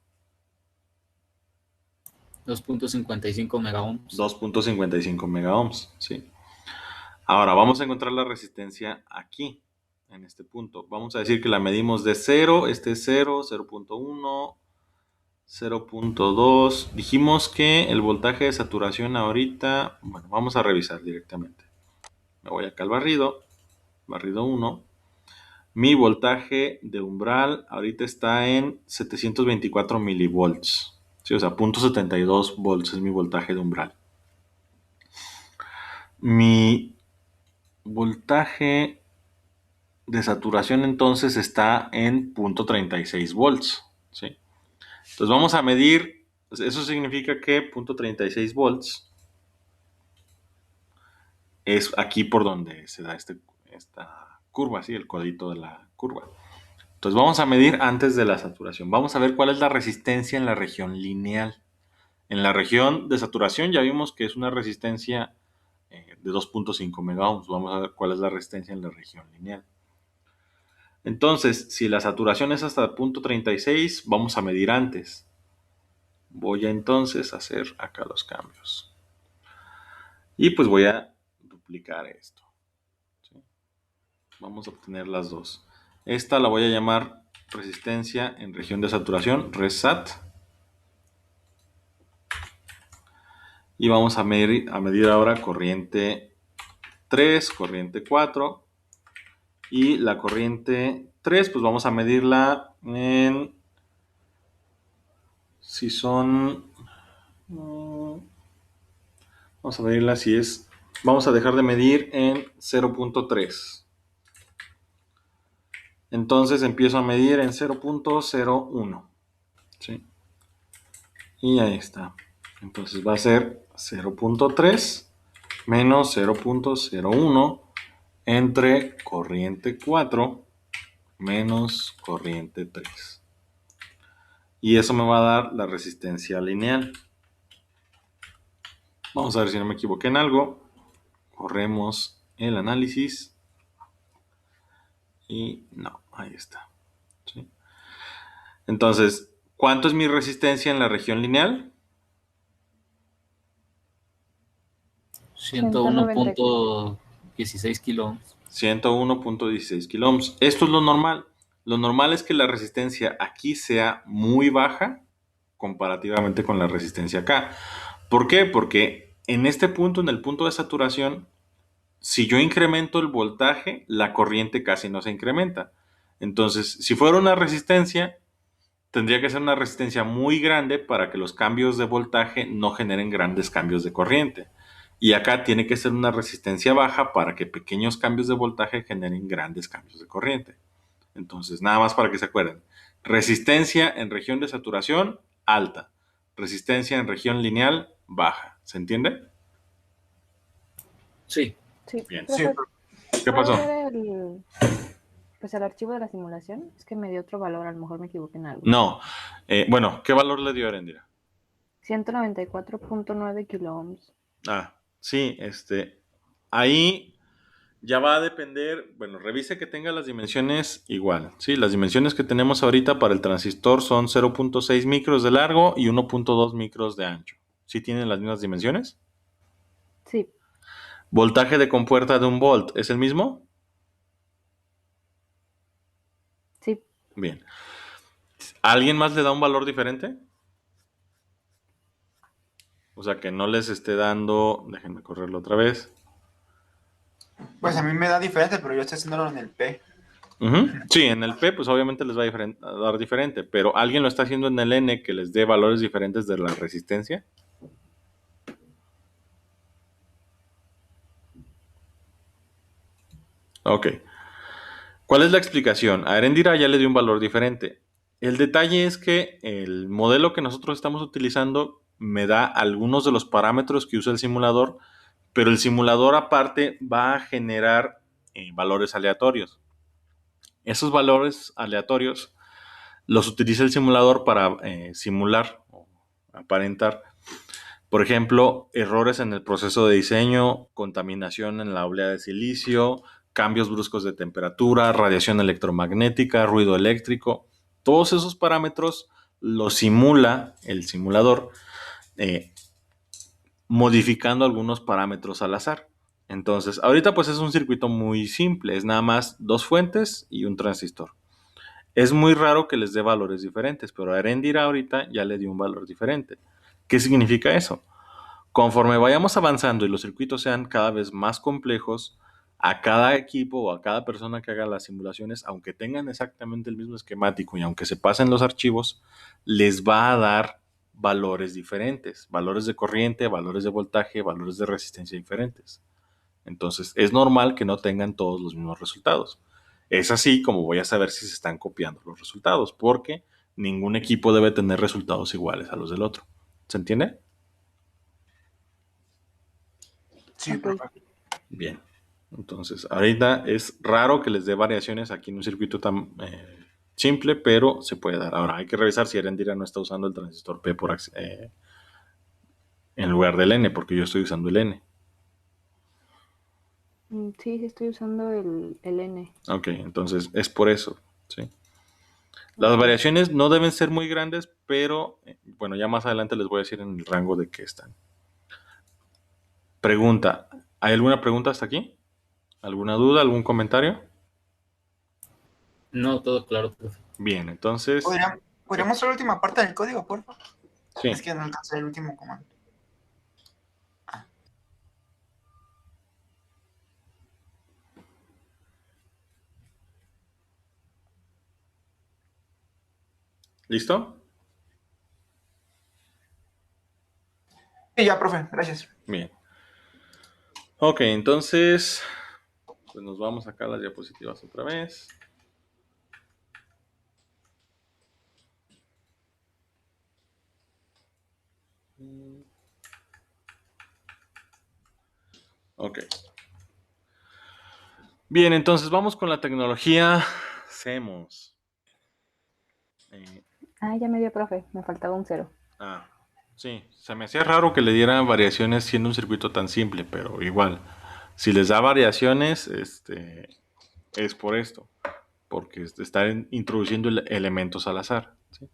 2.55 megaohms. 2.55 mega ohms. ¿Sí? Ahora, vamos a encontrar la resistencia aquí, en este punto. Vamos a decir que la medimos de 0, este es 0, 0.1, 0.2. Dijimos que el voltaje de saturación ahorita, bueno, vamos a revisar directamente. Me voy acá al barrido 1. Mi voltaje de umbral ahorita está en 724 milivolts. Sí, o sea, 0.72 volts es mi voltaje de umbral. Mi voltaje de saturación entonces está en 0.36 volts. ¿Sí? Entonces vamos a medir, eso significa que 0.36 volts es aquí por donde se da esta curva, ¿sí? El codito de la curva. Entonces vamos a medir antes de la saturación. Vamos a ver cuál es la resistencia en la región lineal. En la región de saturación ya vimos que es una resistencia de 2.5 mega ohms. Vamos a ver cuál es la resistencia en la región lineal. Entonces, si la saturación es hasta 0.36, vamos a medir antes. Voy a entonces hacer acá los cambios. Y pues voy a duplicar esto. ¿Sí? Vamos a obtener las dos. Esta la voy a llamar resistencia en región de saturación, RESAT. Y vamos a medir ahora corriente 3, corriente 4. Y la corriente 3, pues vamos a medirla en... Si son... Vamos a medirla si es... Vamos a dejar de medir en 0.3. Entonces empiezo a medir en 0.01. ¿Sí? Y ahí está. Entonces va a ser 0.3 menos 0.01 entre corriente 4 menos corriente 3. Y eso me va a dar la resistencia lineal. Vamos a ver si no me equivoqué en algo. Corremos el análisis. Y no, ahí está. ¿Sí? Entonces, ¿cuánto es mi resistencia en la región lineal? 101.16 kilo ohms. 101.16 kilo ohms. Esto es lo normal. Lo normal es que la resistencia aquí sea muy baja comparativamente con la resistencia acá. ¿Por qué? Porque en este punto, en el punto de saturación, si yo incremento el voltaje, la corriente casi no se incrementa. Entonces, si fuera una resistencia, tendría que ser una resistencia muy grande para que los cambios de voltaje no generen grandes cambios de corriente. Y acá tiene que ser una resistencia baja para que pequeños cambios de voltaje generen grandes cambios de corriente. Entonces, nada más para que se acuerden. Resistencia en región de saturación, alta. Resistencia en región lineal, baja. ¿Se entiende? Sí. Sí, Bien. Sí, profe, ¿Qué ¿puedo pasó? ver pues el archivo de la simulación? Es que me dio otro valor, a lo mejor me equivoqué en algo. No. Bueno, ¿qué valor le dio Erendira? 194.9 kiloohms. Sí, ahí ya va a depender, bueno, revise que tenga las dimensiones igual, ¿sí? Las dimensiones que tenemos ahorita para el transistor son 0.6 micros de largo y 1.2 micros de ancho. ¿Sí tienen las mismas dimensiones? Sí, Voltaje de compuerta de 1 volt, ¿es el mismo? sí. Bien. ¿Alguien más le da un valor diferente? O sea, que no les esté dando, déjenme correrlo otra vez. Pues a mí me da diferente, pero yo estoy haciéndolo en el P. Ujú. Sí, en el P, pues obviamente les va a dar diferente, pero ¿alguien lo está haciendo en el N que les dé valores diferentes de la resistencia? Ok. ¿Cuál es la explicación? A Erendira ya le dio un valor diferente. El detalle es que el modelo que nosotros estamos utilizando me da algunos de los parámetros que usa el simulador, pero el simulador aparte va a generar valores aleatorios. Esos valores aleatorios los utiliza el simulador para simular o aparentar, por ejemplo, errores en el proceso de diseño, contaminación en la oblea de silicio, cambios bruscos de temperatura, radiación electromagnética, ruido eléctrico. Todos esos parámetros los simula el simulador eh, modificando algunos parámetros al azar. Entonces, ahorita pues es un circuito muy simple, es nada más 2 fuentes y un transistor. Es muy raro que les dé valores diferentes, pero a Erendira ahorita ya le dio un valor diferente. ¿Qué significa eso? Conforme vayamos avanzando y los circuitos sean cada vez más complejos, a cada equipo o a cada persona que haga las simulaciones, aunque tengan exactamente el mismo esquemático y aunque se pasen los archivos, les va a dar valores diferentes, valores de corriente, valores de voltaje, valores de resistencia diferentes. Entonces, es normal que no tengan todos los mismos resultados. Es así como voy a saber si se están copiando los resultados, porque ningún equipo debe tener resultados iguales a los del otro. ¿Se entiende? Sí, Ok. profe. Bien. Entonces, ahorita es raro que les dé variaciones aquí en un circuito tan simple, pero se puede dar. Ahora, hay que revisar si Erendira no está usando el transistor P en lugar del N, porque yo estoy usando el N. Sí, estoy usando el N. Ok, entonces es por eso, ¿sí? Las variaciones no deben ser muy grandes, pero bueno, ya más adelante les voy a decir en el rango de que están. Pregunta, ¿hay alguna pregunta hasta aquí? ¿Alguna duda, algún comentario? No, todo claro, profe. Bien, entonces, ¿Podría mostrar la última parte del código, por favor? sí. Es que no alcancé el último comando. ¿Listo? Sí, ya, profe, gracias. Bien. Ok, entonces, pues nos vamos acá a las diapositivas otra vez. Ok. Bien, entonces vamos con la tecnología CMOS. Ya me dio, profe, me faltaba un 0. Sí, se me hacía raro que le dieran variaciones siendo un circuito tan simple, pero igual, si les da variaciones, es por esto, porque están introduciendo elementos al azar, ¿sí?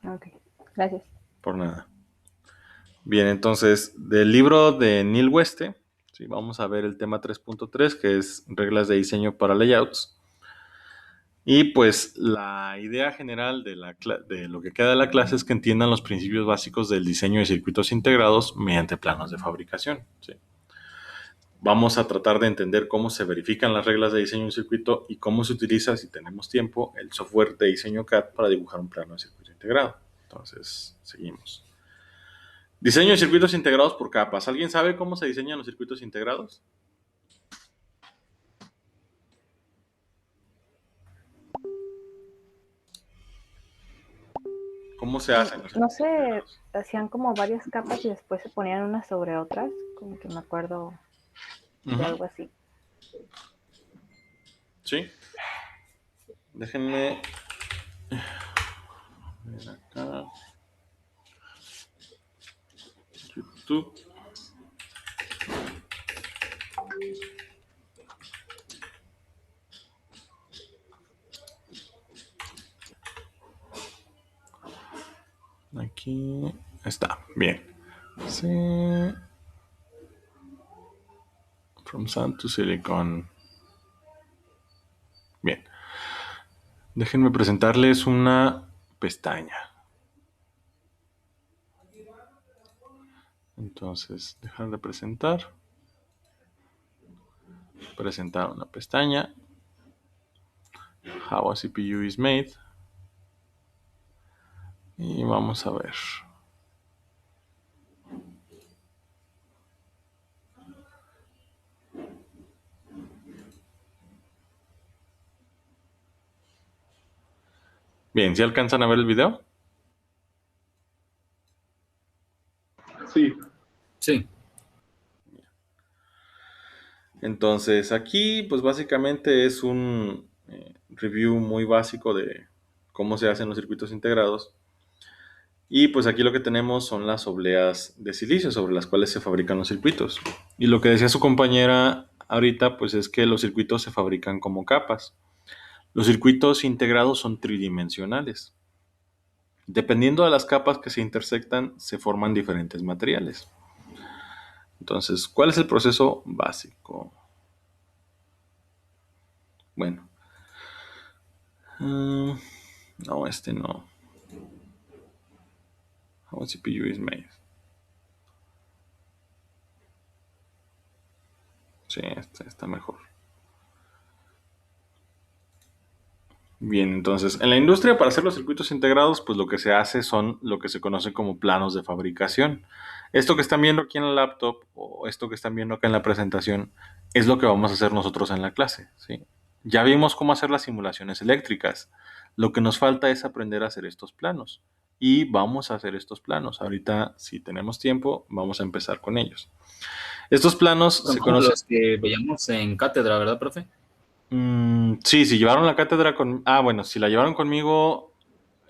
Ok, gracias. Por nada. Bien, entonces, del libro de Neil Weste, ¿sí? Vamos a ver el tema 3.3, que es reglas de diseño para layouts. Y pues la idea general de lo que queda de la clase es que entiendan los principios básicos del diseño de circuitos integrados mediante planos de fabricación, ¿sí? Vamos a tratar de entender cómo se verifican las reglas de diseño de un circuito y cómo se utiliza, si tenemos tiempo, el software de diseño CAD para dibujar un plano de circuito integrado. Entonces, seguimos. Diseño de circuitos integrados por capas. ¿Alguien sabe cómo se diseñan los circuitos integrados? ¿Cómo se hacen los No circuitos sé, integrados? hacían como varias capas y después se ponían unas sobre otras, como que me acuerdo de algo así. Sí. Déjenme ver acá. YouTube. Aquí está. Bien. Sí. From sand to silicon. Bien. Déjenme presentarles una pestaña. Entonces, dejar de presentar. Presentar una pestaña. How a CPU is made. Y vamos a ver. Bien, ¿sí alcanzan a ver el video? Sí. Sí. Entonces aquí pues básicamente es un review muy básico de cómo se hacen los circuitos integrados. Y pues aquí lo que tenemos son las obleas de silicio sobre las cuales se fabrican los circuitos. Y lo que decía su compañera ahorita pues es que los circuitos se fabrican como capas. Los circuitos integrados son tridimensionales. Dependiendo de las capas que se intersectan se forman diferentes materiales. Entonces, ¿cuál es el proceso básico? Bueno. No, este no. How CPU is made. Sí, este está mejor. Bien, entonces, en la industria para hacer los circuitos integrados, pues lo que se hace son lo que se conoce como planos de fabricación. Esto que están viendo aquí en el laptop o esto que están viendo acá en la presentación es lo que vamos a hacer nosotros en la clase, ¿sí? Ya vimos cómo hacer las simulaciones eléctricas. Lo que nos falta es aprender a hacer estos planos. Y vamos a hacer estos planos. Ahorita, si tenemos tiempo, vamos a empezar con ellos. Estos planos Son se como conocen... los que veíamos en cátedra, ¿verdad, profe? Sí, si llevaron la cátedra con... Ah, bueno, si la llevaron conmigo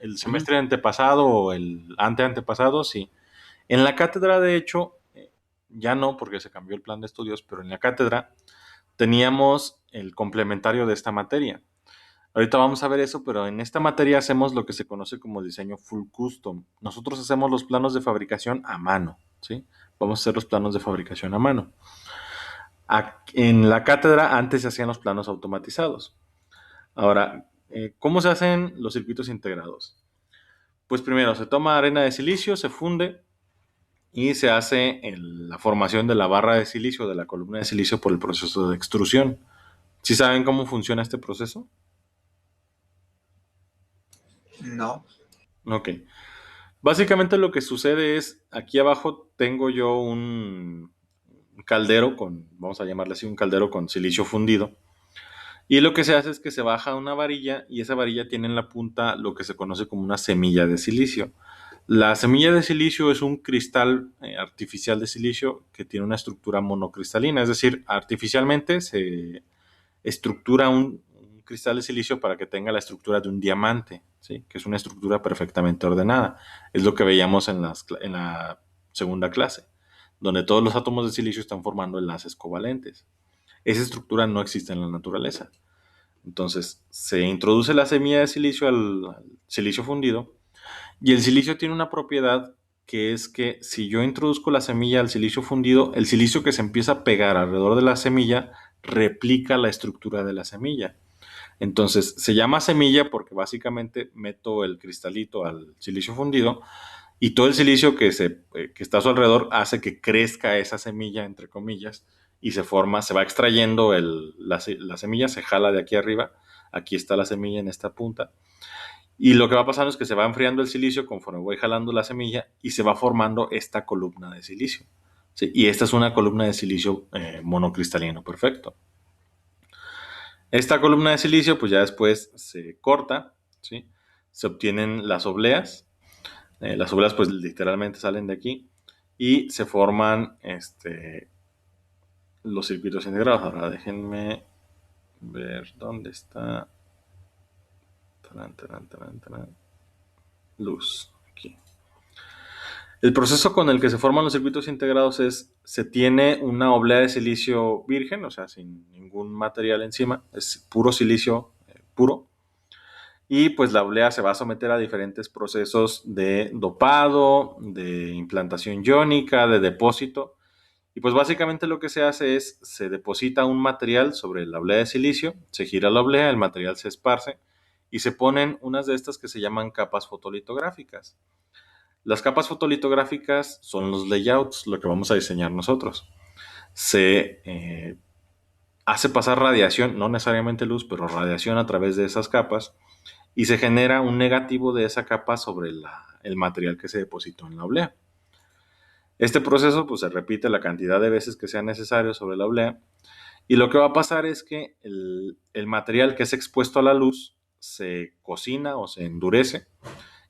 el semestre antepasado o el antepasado, sí. En la cátedra, de hecho, ya no, porque se cambió el plan de estudios, pero en la cátedra teníamos el complementario de esta materia. Ahorita vamos a ver eso, pero en esta materia hacemos lo que se conoce como diseño full custom. Nosotros hacemos los planos de fabricación a mano, ¿sí? Vamos a hacer los planos de fabricación a mano. En la cátedra antes se hacían los planos automatizados. Ahora, ¿cómo se hacen los circuitos integrados? Pues primero se toma arena de silicio, se funde y se hace la formación de la barra de silicio, de la columna de silicio por el proceso de extrusión. ¿Sí saben cómo funciona este proceso? No. Ok. Básicamente lo que sucede es, aquí abajo tengo yo un caldero con, vamos a llamarle así, un caldero con silicio fundido. Y lo que se hace es que se baja una varilla y esa varilla tiene en la punta lo que se conoce como una semilla de silicio. La semilla de silicio es un cristal artificial de silicio que tiene una estructura monocristalina, es decir, artificialmente se estructura un cristal de silicio para que tenga la estructura de un diamante, ¿sí? Que es una estructura perfectamente ordenada. Es lo que veíamos en la segunda clase, donde todos los átomos de silicio están formando enlaces covalentes. Esa estructura no existe en la naturaleza. Entonces, se introduce la semilla de silicio al silicio fundido y el silicio tiene una propiedad que es que si yo introduzco la semilla al silicio fundido, el silicio que se empieza a pegar alrededor de la semilla replica la estructura de la semilla. Entonces, se llama semilla porque básicamente meto el cristalito al silicio fundido y todo el silicio que está a su alrededor hace que crezca esa semilla, entre comillas, y se va extrayendo la semilla, se jala de aquí arriba, aquí está la semilla en esta punta, Y lo que va pasando es que se va enfriando el silicio conforme voy jalando la semilla y se va formando esta columna de silicio. ¿Sí? Y esta es una columna de silicio monocristalino perfecto. Esta columna de silicio pues ya después se corta, ¿sí? Se obtienen las obleas. Las obleas pues literalmente salen de aquí y se forman los circuitos integrados. Ahora déjenme ver dónde está. Luz. Aquí. El proceso con el que se forman los circuitos integrados es, se tiene una oblea de silicio virgen, o sea, sin ningún material encima, es puro silicio puro. Y pues la oblea se va a someter a diferentes procesos de dopado, de implantación iónica, de depósito. Y pues básicamente lo que se hace es, se deposita un material sobre la oblea de silicio, se gira la oblea, el material se esparce y se ponen unas de estas que se llaman capas fotolitográficas. Las capas fotolitográficas son los layouts, lo que vamos a diseñar nosotros. Se hace pasar radiación, no necesariamente luz, pero radiación a través de esas capas y se genera un negativo de esa capa sobre el material que se depositó en la oblea. Este proceso pues, se repite la cantidad de veces que sea necesario sobre la oblea y lo que va a pasar es que el material que es expuesto a la luz se cocina o se endurece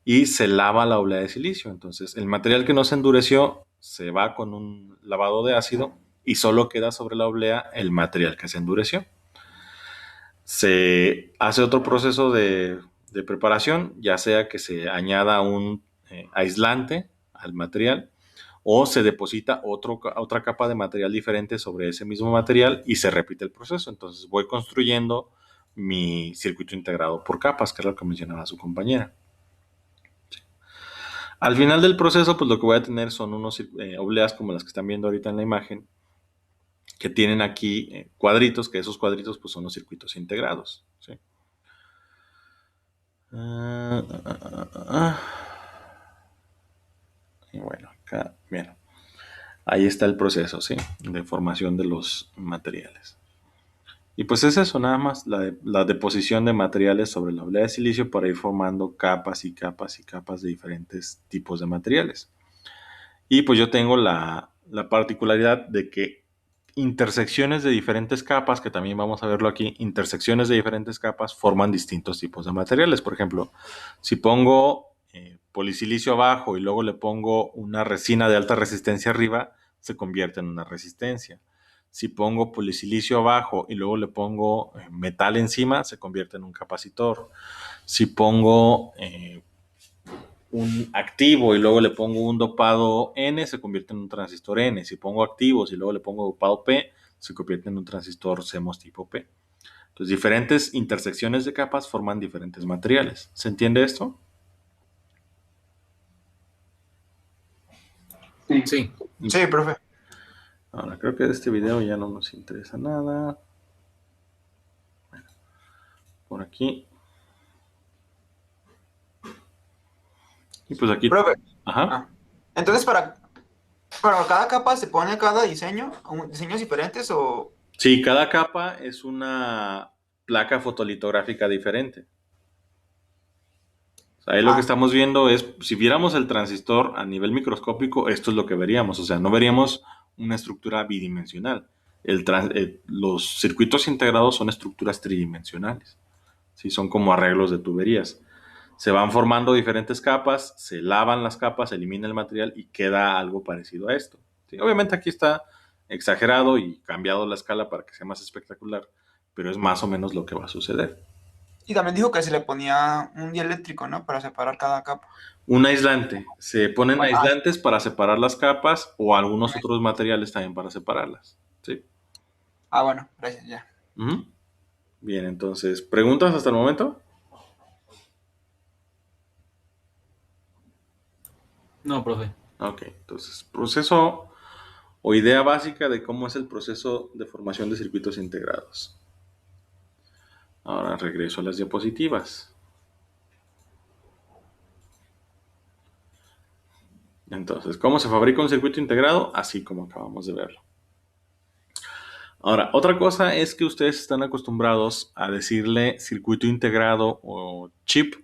y se lava la oblea de silicio. Entonces, el material que no se endureció se va con un lavado de ácido y solo queda sobre la oblea el material que se endureció. Se hace otro proceso de preparación, ya sea que se añada un aislante al material o se deposita otra capa de material diferente sobre ese mismo material y se repite el proceso. Entonces, voy construyendo mi circuito integrado por capas, que es lo que mencionaba su compañera. Al final del proceso, pues lo que voy a tener son unos obleas como las que están viendo ahorita en la imagen, que tienen aquí cuadritos, que esos cuadritos pues son los circuitos integrados. ¿Sí? Y bueno, acá, bien. Ahí está el proceso, ¿sí? De formación de los materiales. Y pues es eso, nada más, la deposición de materiales sobre la oblea de silicio para ir formando capas y capas y capas de diferentes tipos de materiales. Y pues yo tengo la particularidad de que intersecciones de diferentes capas, que también vamos a verlo aquí, intersecciones de diferentes capas forman distintos tipos de materiales. Por ejemplo, si pongo polisilicio abajo y luego le pongo una resina de alta resistencia arriba, se convierte en una resistencia. Si pongo polisilicio abajo y luego le pongo metal encima, se convierte en un capacitor. Si pongo un activo y luego le pongo un dopado N, se convierte en un transistor N. Si pongo activos y luego le pongo dopado P, se convierte en un transistor CMOS tipo P. Entonces, diferentes intersecciones de capas forman diferentes materiales. ¿Se entiende esto? Sí. Sí, profe. Ahora, creo que de este video ya no nos interesa nada. Bueno, por aquí. Y pues aquí. Profe. Ajá. Entonces, para cada capa se pone cada diseño, diseños diferentes o... Sí, cada capa es una placa fotolitográfica diferente. O sea, ahí lo que estamos viendo es, si viéramos el transistor a nivel microscópico, esto es lo que veríamos. O sea, no veríamos una estructura bidimensional. Los circuitos integrados son estructuras tridimensionales. ¿Sí? Son como arreglos de tuberías. Se van formando diferentes capas, se lavan las capas, se elimina el material y queda algo parecido a esto. ¿Sí? Obviamente aquí está exagerado y cambiado la escala para que sea más espectacular, pero es más o menos lo que va a suceder. Y también dijo que se le ponía un dieléctrico, ¿no? Para separar cada capa. Un aislante. Se ponen aislantes para separar las capas o algunos otros materiales también para separarlas. ¿Sí? Bueno, gracias, ya. Bien, entonces, ¿preguntas hasta el momento? No, profe. Ok, entonces, proceso o idea básica de cómo es el proceso de formación de circuitos integrados. Ahora regreso a las diapositivas. Entonces, ¿cómo se fabrica un circuito integrado? Así como acabamos de verlo. Ahora, otra cosa es que ustedes están acostumbrados a decirle circuito integrado o chip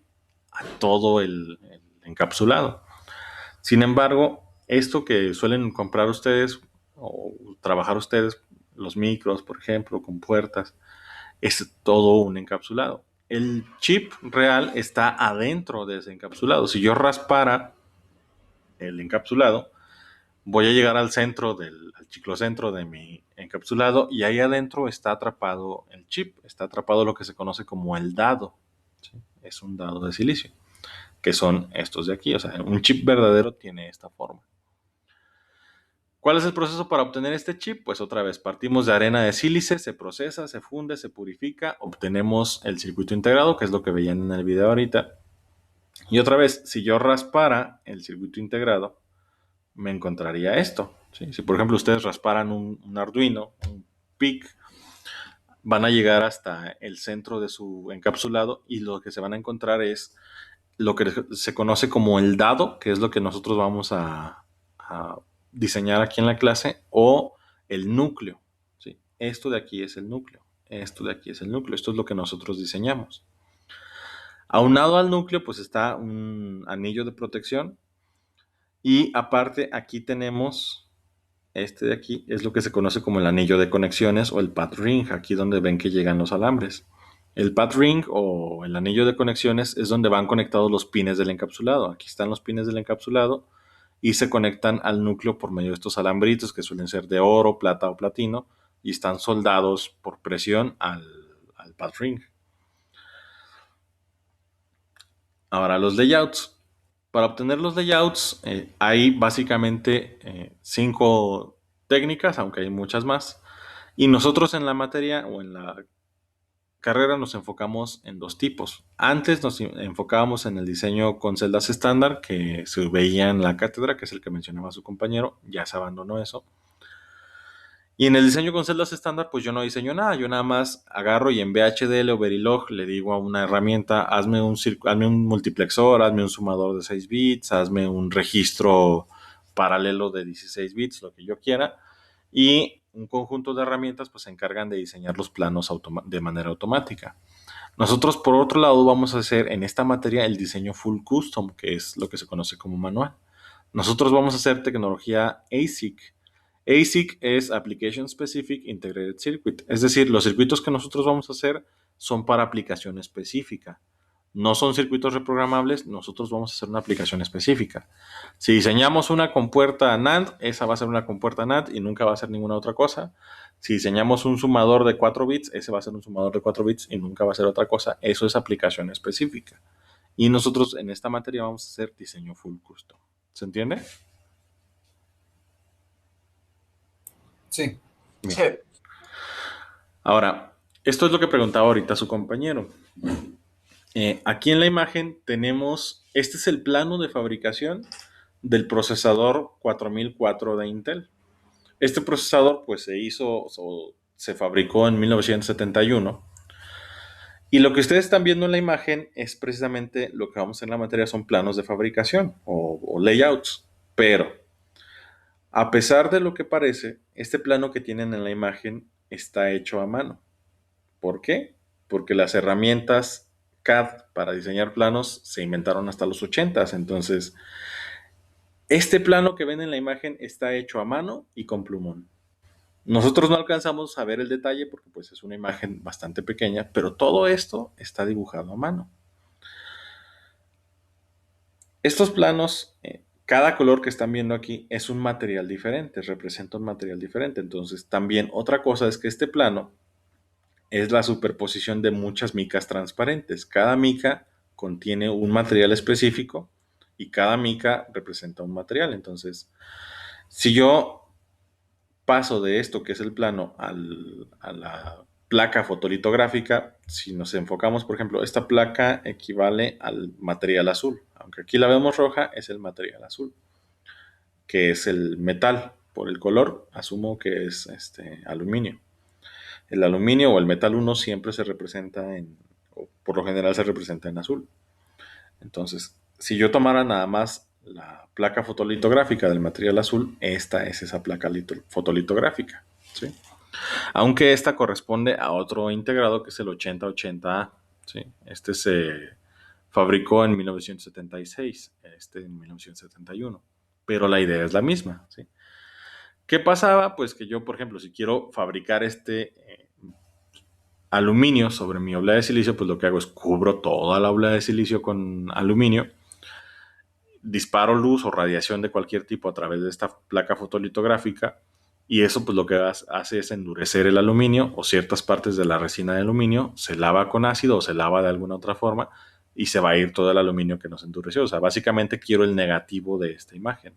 a todo el encapsulado. Sin embargo, esto que suelen comprar ustedes o trabajar ustedes, los micros, por ejemplo, con puertas, es todo un encapsulado. El chip real está adentro de ese encapsulado. Si yo raspara el encapsulado, voy a llegar al ciclocentro de mi encapsulado y ahí adentro está atrapado el chip, está atrapado lo que se conoce como el dado. ¿Sí? Es un dado de silicio, que son estos de aquí. O sea, un chip verdadero tiene esta forma. ¿Cuál es el proceso para obtener este chip? Pues otra vez, partimos de arena de sílice, se procesa, se funde, se purifica, obtenemos el circuito integrado, que es lo que veían en el video ahorita. Y otra vez, si yo raspara el circuito integrado, me encontraría esto. ¿Sí? Si por ejemplo ustedes rasparan un Arduino, un PIC, van a llegar hasta el centro de su encapsulado y lo que se van a encontrar es lo que se conoce como el dado, que es lo que nosotros vamos a diseñar aquí en la clase, o el núcleo. ¿Sí? Esto de aquí es el núcleo, esto de aquí es el núcleo, esto es lo que nosotros diseñamos. Aunado al núcleo pues está un anillo de protección y aparte aquí tenemos este de aquí, es lo que se conoce como el anillo de conexiones o el pad ring, aquí donde ven que llegan los alambres. El pad ring o el anillo de conexiones es donde van conectados los pines del encapsulado. Aquí están los pines del encapsulado y se conectan al núcleo por medio de estos alambritos que suelen ser de oro, plata o platino y están soldados por presión al pad ring. Ahora los layouts. Para obtener los layouts hay básicamente 5 técnicas, aunque hay muchas más. Y nosotros en la materia o en la carrera nos enfocamos en 2 tipos. Antes nos enfocábamos en el diseño con celdas estándar que se veía en la cátedra, que es el que mencionaba su compañero. Ya se abandonó eso. Y en el diseño con celdas estándar, pues yo no diseño nada. Yo nada más agarro y en VHDL o Verilog le digo a una herramienta, hazme un multiplexor, hazme un sumador de 6 bits, hazme un registro paralelo de 16 bits, lo que yo quiera. Y un conjunto de herramientas pues se encargan de diseñar los planos de manera automática. Nosotros, por otro lado, vamos a hacer en esta materia el diseño full custom, que es lo que se conoce como manual. Nosotros vamos a hacer tecnología ASIC. ASIC es Application Specific Integrated Circuit. Es decir, los circuitos que nosotros vamos a hacer son para aplicación específica. No son circuitos reprogramables, nosotros vamos a hacer una aplicación específica. Si diseñamos una compuerta NAND, esa va a ser una compuerta NAND y nunca va a ser ninguna otra cosa. Si diseñamos un sumador de 4 bits, ese va a ser un sumador de 4 bits y nunca va a ser otra cosa. Eso es aplicación específica. Y nosotros en esta materia vamos a hacer diseño full custom. ¿Se entiende? Sí. Bien. Sí. Ahora, esto es lo que preguntaba ahorita su compañero. Aquí en la imagen tenemos, este es el plano de fabricación del procesador 4004 de Intel. Este procesador pues se fabricó en 1971 y lo que ustedes están viendo en la imagen es precisamente lo que vamos a hacer en la materia, son planos de fabricación o layouts, pero a pesar de lo que parece, este plano que tienen en la imagen está hecho a mano. ¿Por qué? Porque las herramientas CAD para diseñar planos se inventaron hasta los 80s. Entonces, este plano que ven en la imagen está hecho a mano y con plumón. Nosotros no alcanzamos a ver el detalle porque pues, es una imagen bastante pequeña, pero todo esto está dibujado a mano. Estos planos, cada color que están viendo aquí es un material diferente, representa un material diferente. Entonces, también otra cosa es que este plano es la superposición de muchas micas transparentes. Cada mica contiene un material específico y cada mica representa un material. Entonces, si yo paso de esto, que es el plano, a la placa fotolitográfica, si nos enfocamos, por ejemplo, esta placa equivale al material azul. Aunque aquí la vemos roja, es el material azul, que es el metal. Por el color, asumo que es aluminio. El aluminio o el metal 1 siempre se representa o por lo general se representa en azul. Entonces, si yo tomara nada más la placa fotolitográfica del material azul, esta es esa placa fotolitográfica, ¿sí? Aunque esta corresponde a otro integrado que es el 8080A, ¿sí? Este se fabricó en 1976, este en 1971, pero la idea es la misma, ¿sí? ¿Qué pasaba? Pues que yo, por ejemplo, si quiero fabricar aluminio sobre mi oblea de silicio, pues lo que hago es cubro toda la oblea de silicio con aluminio, disparo luz o radiación de cualquier tipo a través de esta placa fotolitográfica, y eso pues lo que hace es endurecer el aluminio o ciertas partes de la resina de aluminio, se lava con ácido o se lava de alguna otra forma y se va a ir todo el aluminio que nos endureció. O sea, básicamente quiero el negativo de esta imagen.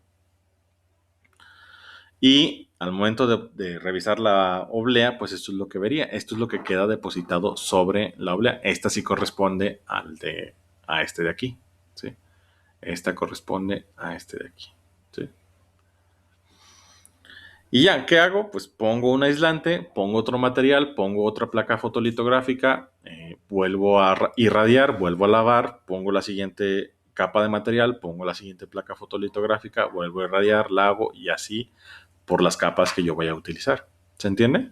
Y al momento de revisar la oblea, pues esto es lo que vería. Esto es lo que queda depositado sobre la oblea. Esta sí corresponde a este de aquí, ¿sí? Esta corresponde a este de aquí, ¿sí? Y ya, ¿qué hago? Pues pongo un aislante, pongo otro material, pongo otra placa fotolitográfica, vuelvo a irradiar, vuelvo a lavar, pongo la siguiente capa de material, pongo la siguiente placa fotolitográfica, vuelvo a irradiar, lavo y así por las capas que yo vaya a utilizar. ¿Se entiende?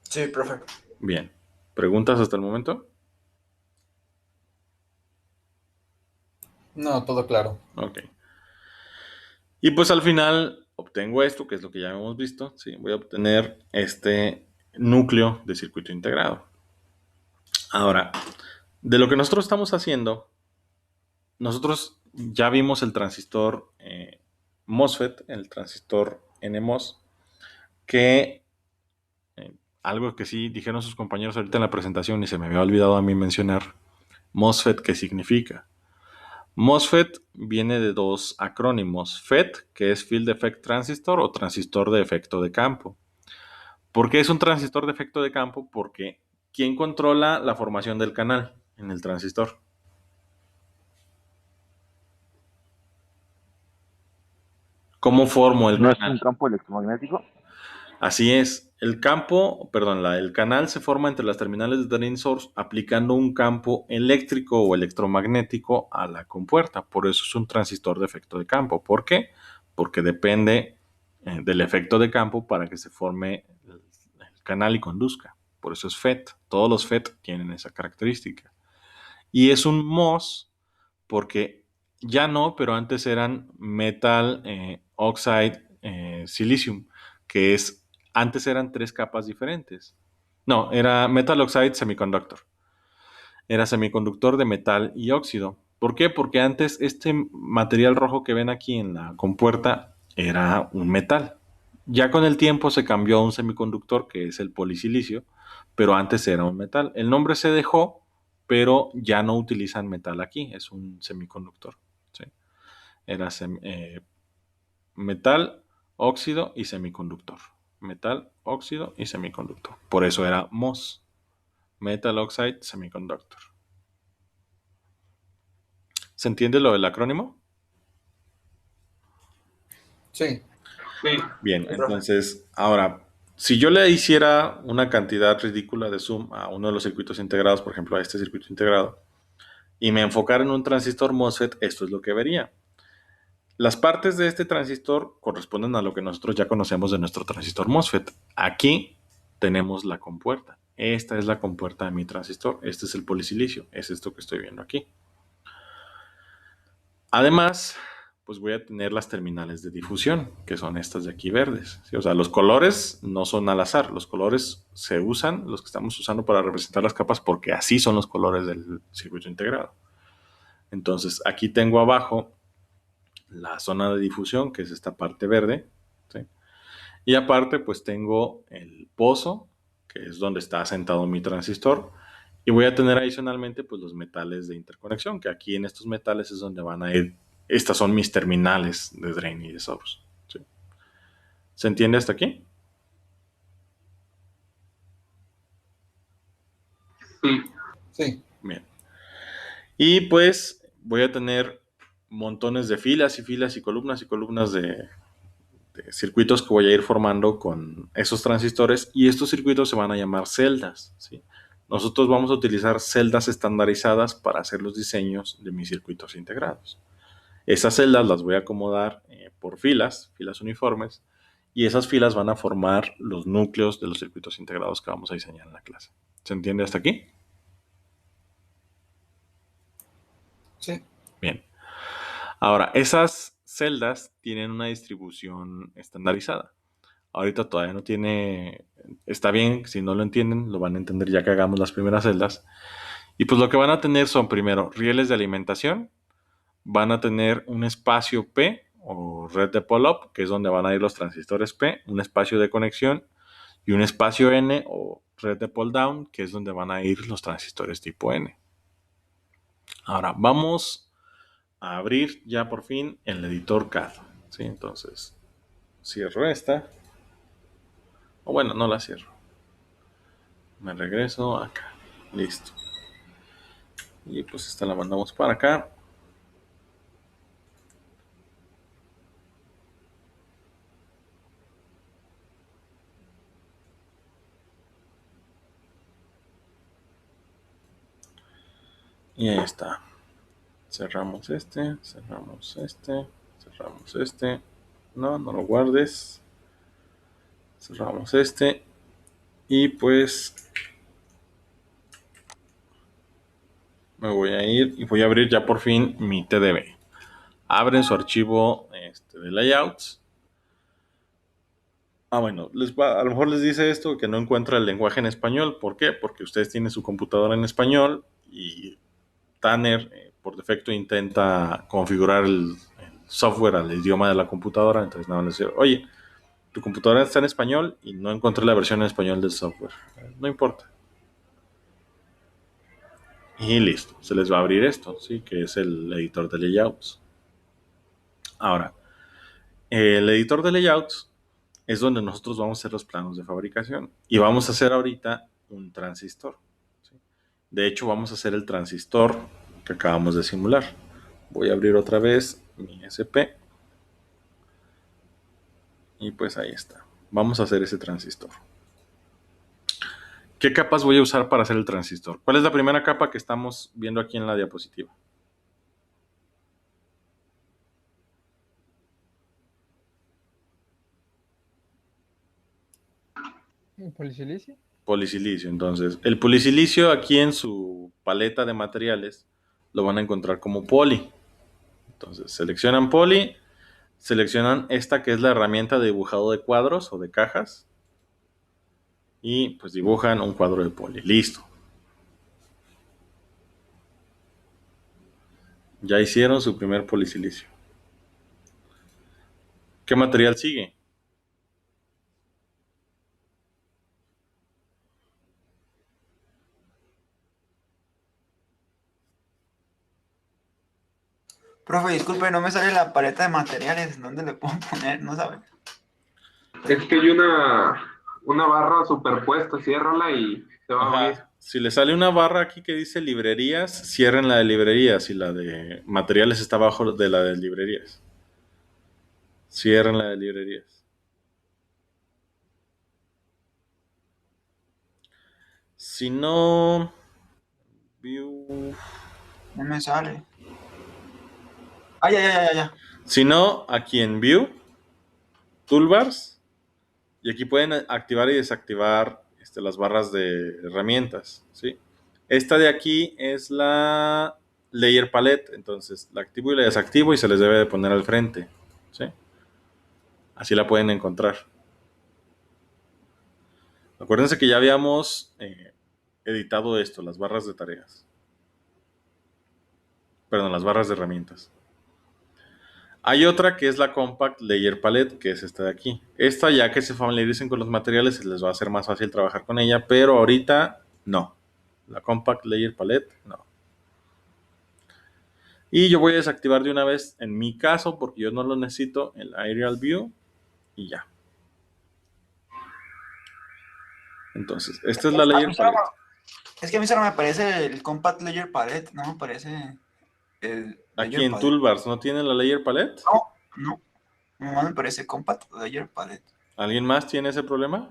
Sí, profe. Bien. ¿Preguntas hasta el momento? No, todo claro. Ok. Y pues al final obtengo esto, que es lo que ya hemos visto. ¿Sí? Voy a obtener este núcleo de circuito integrado. Ahora, de lo que nosotros estamos haciendo, nosotros ya vimos el transistor MOSFET, el transistor NMOS, que algo que sí dijeron sus compañeros ahorita en la presentación y se me había olvidado a mí mencionar, MOSFET, ¿qué significa? MOSFET viene de dos acrónimos, FET, que es Field Effect Transistor o transistor de efecto de campo. ¿Por qué es un transistor de efecto de campo? Porque ¿quién controla la formación del canal en el transistor? ¿Cómo formo el ¿No es canal? un campo electromagnético? Así es, el canal se forma entre las terminales de drain source aplicando un campo eléctrico o electromagnético a la compuerta. Por eso es un transistor de efecto de campo. ¿Por qué? Porque depende del efecto de campo para que se forme el canal y conduzca. Por eso es FET. Todos los FET tienen esa característica. Y es un MOS porque ya no, pero antes eran metal oxide silicium, que antes eran tres capas diferentes. No, era metal oxide semiconductor. Era semiconductor de metal y óxido. ¿Por qué? Porque antes este material rojo que ven aquí en la compuerta era un metal. Ya con el tiempo se cambió a un semiconductor que es el polisilicio, pero antes era un metal. El nombre se dejó, pero ya no utilizan metal aquí, es un semiconductor. ¿Sí? Era metal, óxido y semiconductor. Metal, óxido y semiconductor. Por eso era MOS, Metal Oxide Semiconductor. ¿Se entiende lo del acrónimo? Sí. Sí. Bien, entonces, ahora, si yo le hiciera una cantidad ridícula de zoom a uno de los circuitos integrados, por ejemplo, a este circuito integrado, y me enfocara en un transistor MOSFET, esto es lo que vería. Las partes de este transistor corresponden a lo que nosotros ya conocemos de nuestro transistor MOSFET. Aquí tenemos la compuerta. Esta es la compuerta de mi transistor. Este es el polisilicio. Es esto que estoy viendo aquí. Además, pues voy a tener las terminales de difusión, que son estas de aquí verdes. ¿Sí? O sea, los colores no son al azar. Los colores se usan, los que estamos usando para representar las capas, porque así son los colores del circuito integrado. Entonces, aquí tengo abajo la zona de difusión, que es esta parte verde, ¿sí? Y aparte, pues tengo el pozo, que es donde está asentado mi transistor, y voy a tener adicionalmente, pues los metales de interconexión, que aquí en estos metales es donde van a ir, estas son mis terminales de drain y de source, ¿sí? ¿Se entiende hasta aquí? Sí. Sí. Bien. Y pues voy a tener montones de filas y columnas de circuitos que voy a ir formando con esos transistores, y estos circuitos se van a llamar celdas, ¿sí? Nosotros vamos a utilizar celdas estandarizadas para hacer los diseños de mis circuitos integrados. Esas celdas las voy a acomodar por filas uniformes, y esas filas van a formar los núcleos de los circuitos integrados que vamos a diseñar en la clase. ¿Se entiende hasta aquí? Sí. Bien. Ahora, esas celdas tienen una distribución estandarizada. Ahorita todavía no tiene... Está bien, si no lo entienden, lo van a entender ya que hagamos las primeras celdas. Y pues lo que van a tener son primero rieles de alimentación, van a tener un espacio P o red de pull-up, que es donde van a ir los transistores P, un espacio de conexión y un espacio N o red de pull-down, que es donde van a ir los transistores tipo N. Ahora vamos a abrir ya por fin el editor CAD. ¿Sí? Entonces cierro esta. O bueno, no la cierro. Me regreso acá. Listo. Y pues esta la mandamos para acá. Y ahí está. Cerramos este, cerramos este, cerramos este. No, no lo guardes. Cerramos este. Y pues me voy a ir y voy a abrir ya por fin mi TDB. Abren su archivo de layouts. Bueno, a lo mejor les dice esto que no encuentra el lenguaje en español. ¿Por qué? Porque ustedes tienen su computadora en español y Tanner por defecto intenta configurar el software al idioma de la computadora. Entonces nada más les digo, oye, tu computadora está en español y no encontré la versión en español del software. No importa. Y listo, se les va a abrir esto, ¿sí? Que es el editor de layouts. Ahora, el editor de layouts es donde nosotros vamos a hacer los planos de fabricación. Y vamos a hacer ahorita un transistor. ¿Sí? De hecho, vamos a hacer el transistor que acabamos de simular. Voy a abrir otra vez mi SP. Y pues ahí está. Vamos a hacer ese transistor. ¿Qué capas voy a usar para hacer el transistor? ¿Cuál es la primera capa que estamos viendo aquí en la diapositiva? ¿Polisilicio? Polisilicio. Entonces, el polisilicio aquí en su paleta de materiales lo van a encontrar como poli. Entonces, seleccionan poli, seleccionan esta que es la herramienta de dibujado de cuadros o de cajas y pues dibujan un cuadro de poli. Listo. Ya hicieron su primer polisilicio. ¿Qué material sigue? Profe, disculpe, no me sale la paleta de materiales. ¿Dónde le puedo poner? No sabe. Es que hay una barra superpuesta, ciérrala y se va a abrir. Ajá. Si le sale una barra aquí que dice librerías, cierren la de librerías y la de materiales está abajo de la de librerías. Cierren la de librerías. Si no... View... No me sale. Ah, ya. Si no, aquí en View, Toolbars, y aquí pueden activar y desactivar las barras de herramientas, ¿sí? Esta de aquí es la Layer Palette, entonces la activo y la desactivo y se les debe de poner al frente, ¿sí? Así la pueden encontrar. Acuérdense que ya habíamos editado esto, las barras de tareas. Perdón, las barras de herramientas. Hay otra que es la Compact Layer Palette, que es esta de aquí. Esta, ya que se familiaricen con los materiales, se les va a hacer más fácil trabajar con ella, pero ahorita no. La Compact Layer Palette, no. Y yo voy a desactivar de una vez, en mi caso, porque yo no lo necesito, el Aerial View, y ya. Entonces, esta es la Layer Palette. Es que a mí solo me aparece el Compact Layer Palette, no me aparece el Aquí Layer en Palette. Toolbars, ¿no tiene la Layer Palette? No. No me parece Compact Layer Palette. ¿Alguien más tiene ese problema?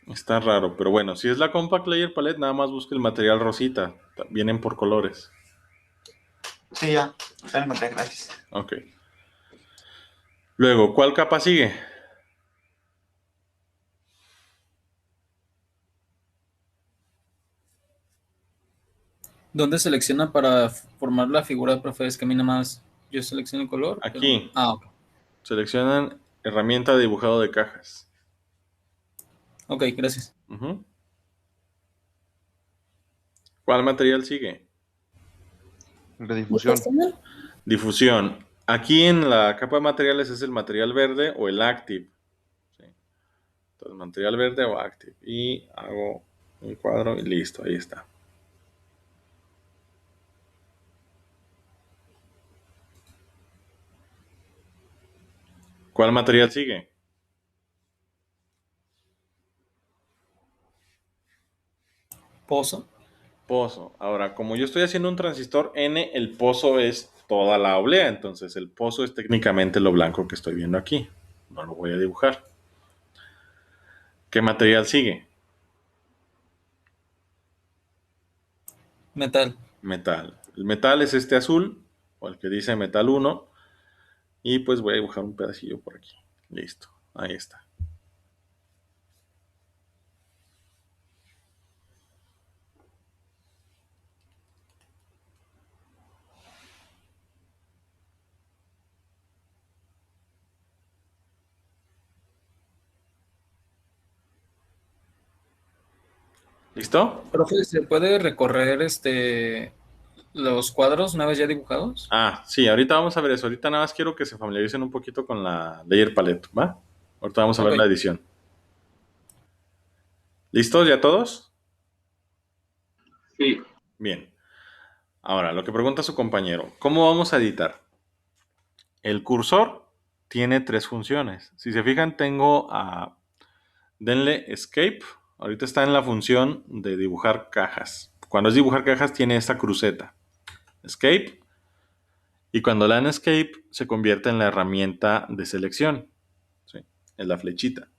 Está raro, pero bueno, si es la Compact Layer Palette, nada más busque el material rosita. Vienen por colores. Sí, ya lo encontré, gracias. Ok. Luego, ¿cuál capa sigue? ¿Dónde selecciona para formar la figura, profe? Es que a mí nada más yo selecciono el color. pero- Aquí. Ah, ok. Seleccionan herramienta de dibujado de cajas. Ok, gracias. Ujú. ¿Cuál material sigue? De difusión. Difusión. Aquí en la capa de materiales es el material verde o el active. ¿Sí? Entonces, material verde o active. Y hago un cuadro y listo, ahí está. ¿Cuál material sigue? Pozo. Pozo. Ahora, como yo estoy haciendo un transistor N, el pozo es toda la oblea. Entonces, el pozo es técnicamente lo blanco que estoy viendo aquí. No lo voy a dibujar. ¿Qué material sigue? Metal. Metal. El metal es este azul, o el que dice metal 1. Y pues voy a dibujar un pedacillo por aquí. Listo. Ahí está. ¿Listo? Profe, ¿se puede recorrer los cuadros una vez ya dibujados? Ah, sí, ahorita vamos a ver eso. Ahorita nada más quiero que se familiaricen un poquito con la Layer Palette, ¿va? Ahorita vamos a ver Ok. la edición. ¿Listos ya todos? Sí. Bien. Ahora, lo que pregunta su compañero, ¿cómo vamos a editar? El cursor tiene 3 funciones. Si se fijan, tengo denle Escape. Ahorita está en la función de dibujar cajas. Cuando es dibujar cajas tiene esta cruceta. Escape. Y cuando le dan Escape se convierte en la herramienta de selección. ¿Sí? En la flechita.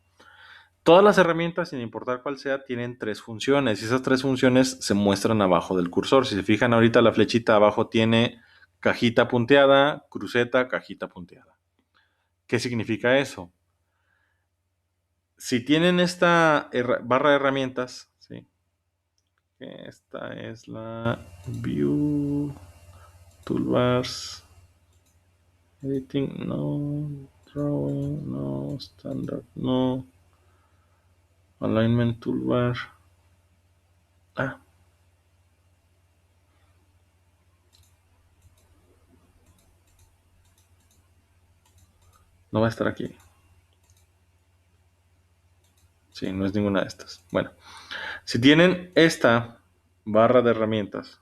Todas las herramientas, sin importar cuál sea, tienen 3 funciones. Y esas 3 funciones se muestran abajo del cursor. Si se fijan ahorita la flechita abajo tiene cajita punteada, cruceta, cajita punteada. ¿Qué significa eso? Si tienen esta barra de herramientas, ¿sí? Esta es la View, Toolbars, Editing, no, Drawing, no, Standard, no, Alignment Toolbar. Ah. No va a estar aquí. Sí, no es ninguna de estas. Bueno, si tienen esta barra de herramientas,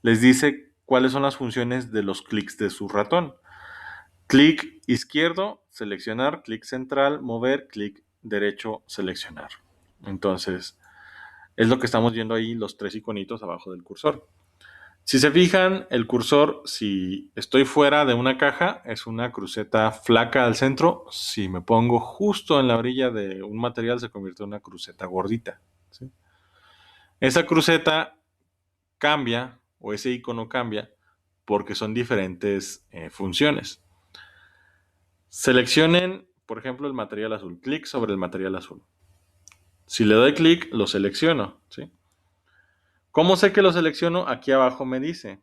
les dice cuáles son las funciones de los clics de su ratón. Clic izquierdo, seleccionar, clic central, mover, clic derecho, seleccionar. Entonces, es lo que estamos viendo ahí, los 3 iconitos abajo del cursor. Si se fijan, el cursor, si estoy fuera de una caja, es una cruceta flaca al centro. Si me pongo justo en la orilla de un material, se convierte en una cruceta gordita. ¿Sí? Esa cruceta cambia, o ese icono cambia, porque son diferentes funciones. Seleccionen, por ejemplo, el material azul. Clic sobre el material azul. Si le doy clic, lo selecciono. ¿Sí? ¿Cómo sé que lo selecciono? Aquí abajo me dice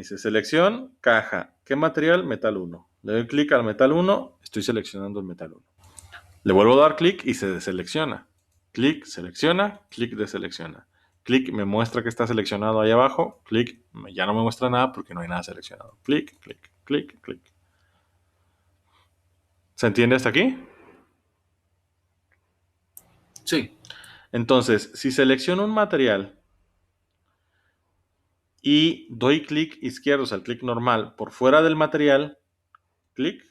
selección, caja. ¿Qué material? Metal 1. Le doy clic al metal 1, estoy seleccionando el metal 1. Le vuelvo a dar clic y se deselecciona. Clic, selecciona, clic, deselecciona. Clic, me muestra que está seleccionado ahí abajo. Clic, ya no me muestra nada porque no hay nada seleccionado. Clic, clic, clic, clic. ¿Se entiende hasta aquí? Sí. Entonces, si selecciono un material y doy clic izquierdo, o sea, el clic normal, por fuera del material, clic,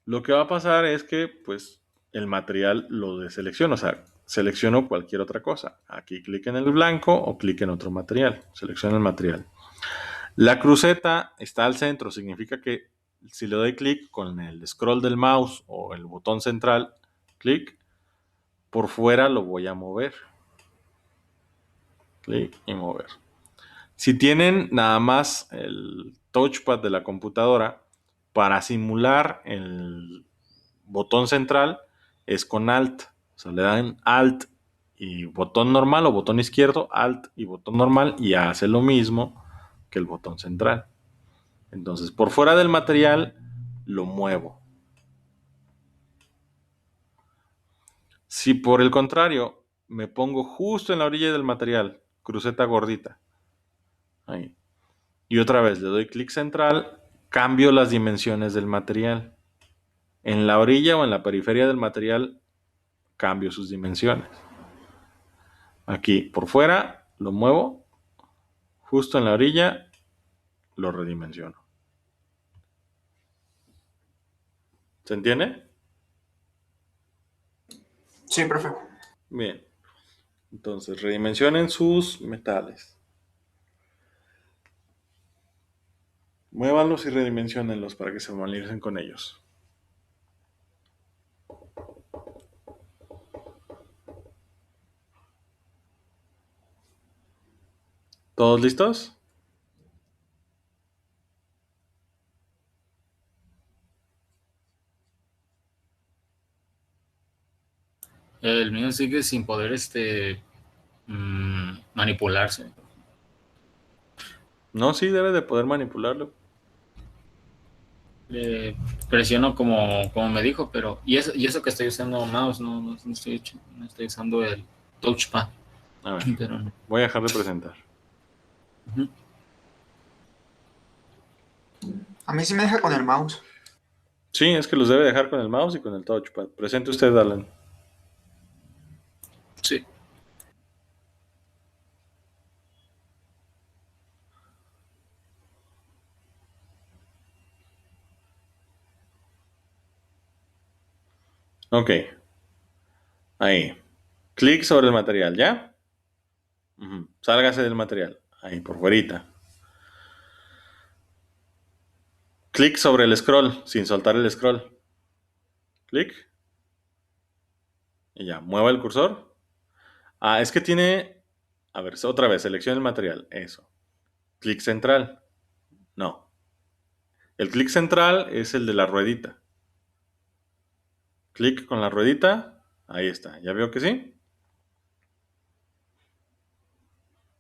lo que va a pasar es que, pues, el material lo deselecciono, o sea, selecciono cualquier otra cosa. Aquí clic en el blanco o clic en otro material. Selecciono el material. La cruceta está al centro, significa que si le doy clic con el scroll del mouse o el botón central, clic, por fuera lo voy a mover. Clic y mover. Si tienen nada más el touchpad de la computadora, para simular el botón central es con Alt. O sea, le dan Alt y botón normal o botón izquierdo, Alt y botón normal, y hace lo mismo que el botón central. Entonces, por fuera del material, lo muevo. Si por el contrario, me pongo justo en la orilla del material, cruceta gordita, ahí, y otra vez le doy clic central, cambio las dimensiones del material. En la orilla o en la periferia del material, cambio sus dimensiones. Aquí por fuera lo muevo, justo en la orilla lo redimensiono. ¿Se entiende? Sí, profe. Bien. Entonces, redimensionen sus metales. Muévanlos y redimensionenlos para que se familiaricen con ellos. ¿Todos listos? El mío sigue sin poder manipularse. No, sí, debe de poder manipularlo. Le presiono como me dijo, pero y eso que estoy usando mouse, no estoy usando el touchpad. A ver, Pero no. voy a dejar de presentar. Ujú. A mí sí me deja con el mouse. Sí, es que los debe dejar con el mouse y con el touchpad. Presente usted, Alan. Sí. Ok. Ahí. Clic sobre el material, ¿ya? Ujú. Sálgase del material. Ahí, por fuerita. Clic sobre el scroll, sin soltar el scroll. Clic. Y ya, mueva el cursor. Ah, es que tiene... A ver, otra vez, seleccione el material. Eso. Clic central. No. El clic central es el de la ruedita. Clic con la ruedita. Ahí está. ¿Ya veo que sí?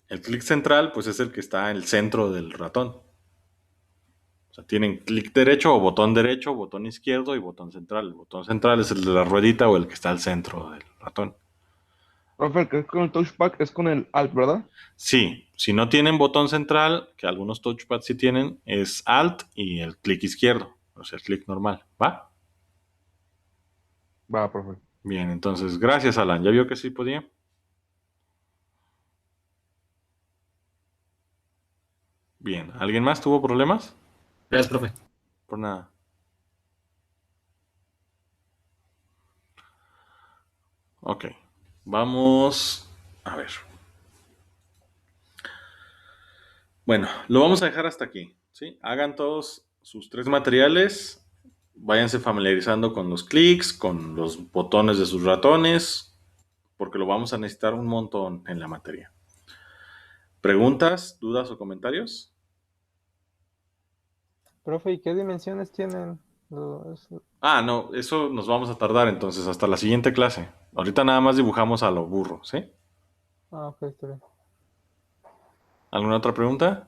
El clic central, pues es el que está en el centro del ratón. O sea, tienen clic derecho, botón izquierdo y botón central. El botón central es el de la ruedita o el que está al centro del ratón. Profe, el que es con el touchpad es con el Alt, ¿verdad? Sí, si no tienen botón central, que algunos touchpads sí tienen, es Alt y el clic izquierdo, o sea, el clic normal. ¿Va? Va, profe. Bien, entonces, gracias, Alan. ¿Ya vio que sí podía? Bien, ¿alguien más tuvo problemas? Gracias, profe. Por nada. Ok, vamos a ver. Bueno, lo vamos a dejar hasta aquí, ¿sí? Hagan todos sus 3 materiales, váyanse familiarizando con los clics, con los botones de sus ratones, porque lo vamos a necesitar un montón en la materia. ¿Preguntas, dudas o comentarios? Profe, ¿y qué dimensiones tienen Ah, no, eso nos vamos a tardar entonces hasta la siguiente clase. Ahorita nada más dibujamos a lo burro, ¿sí? ok, está bien. ¿Alguna otra pregunta?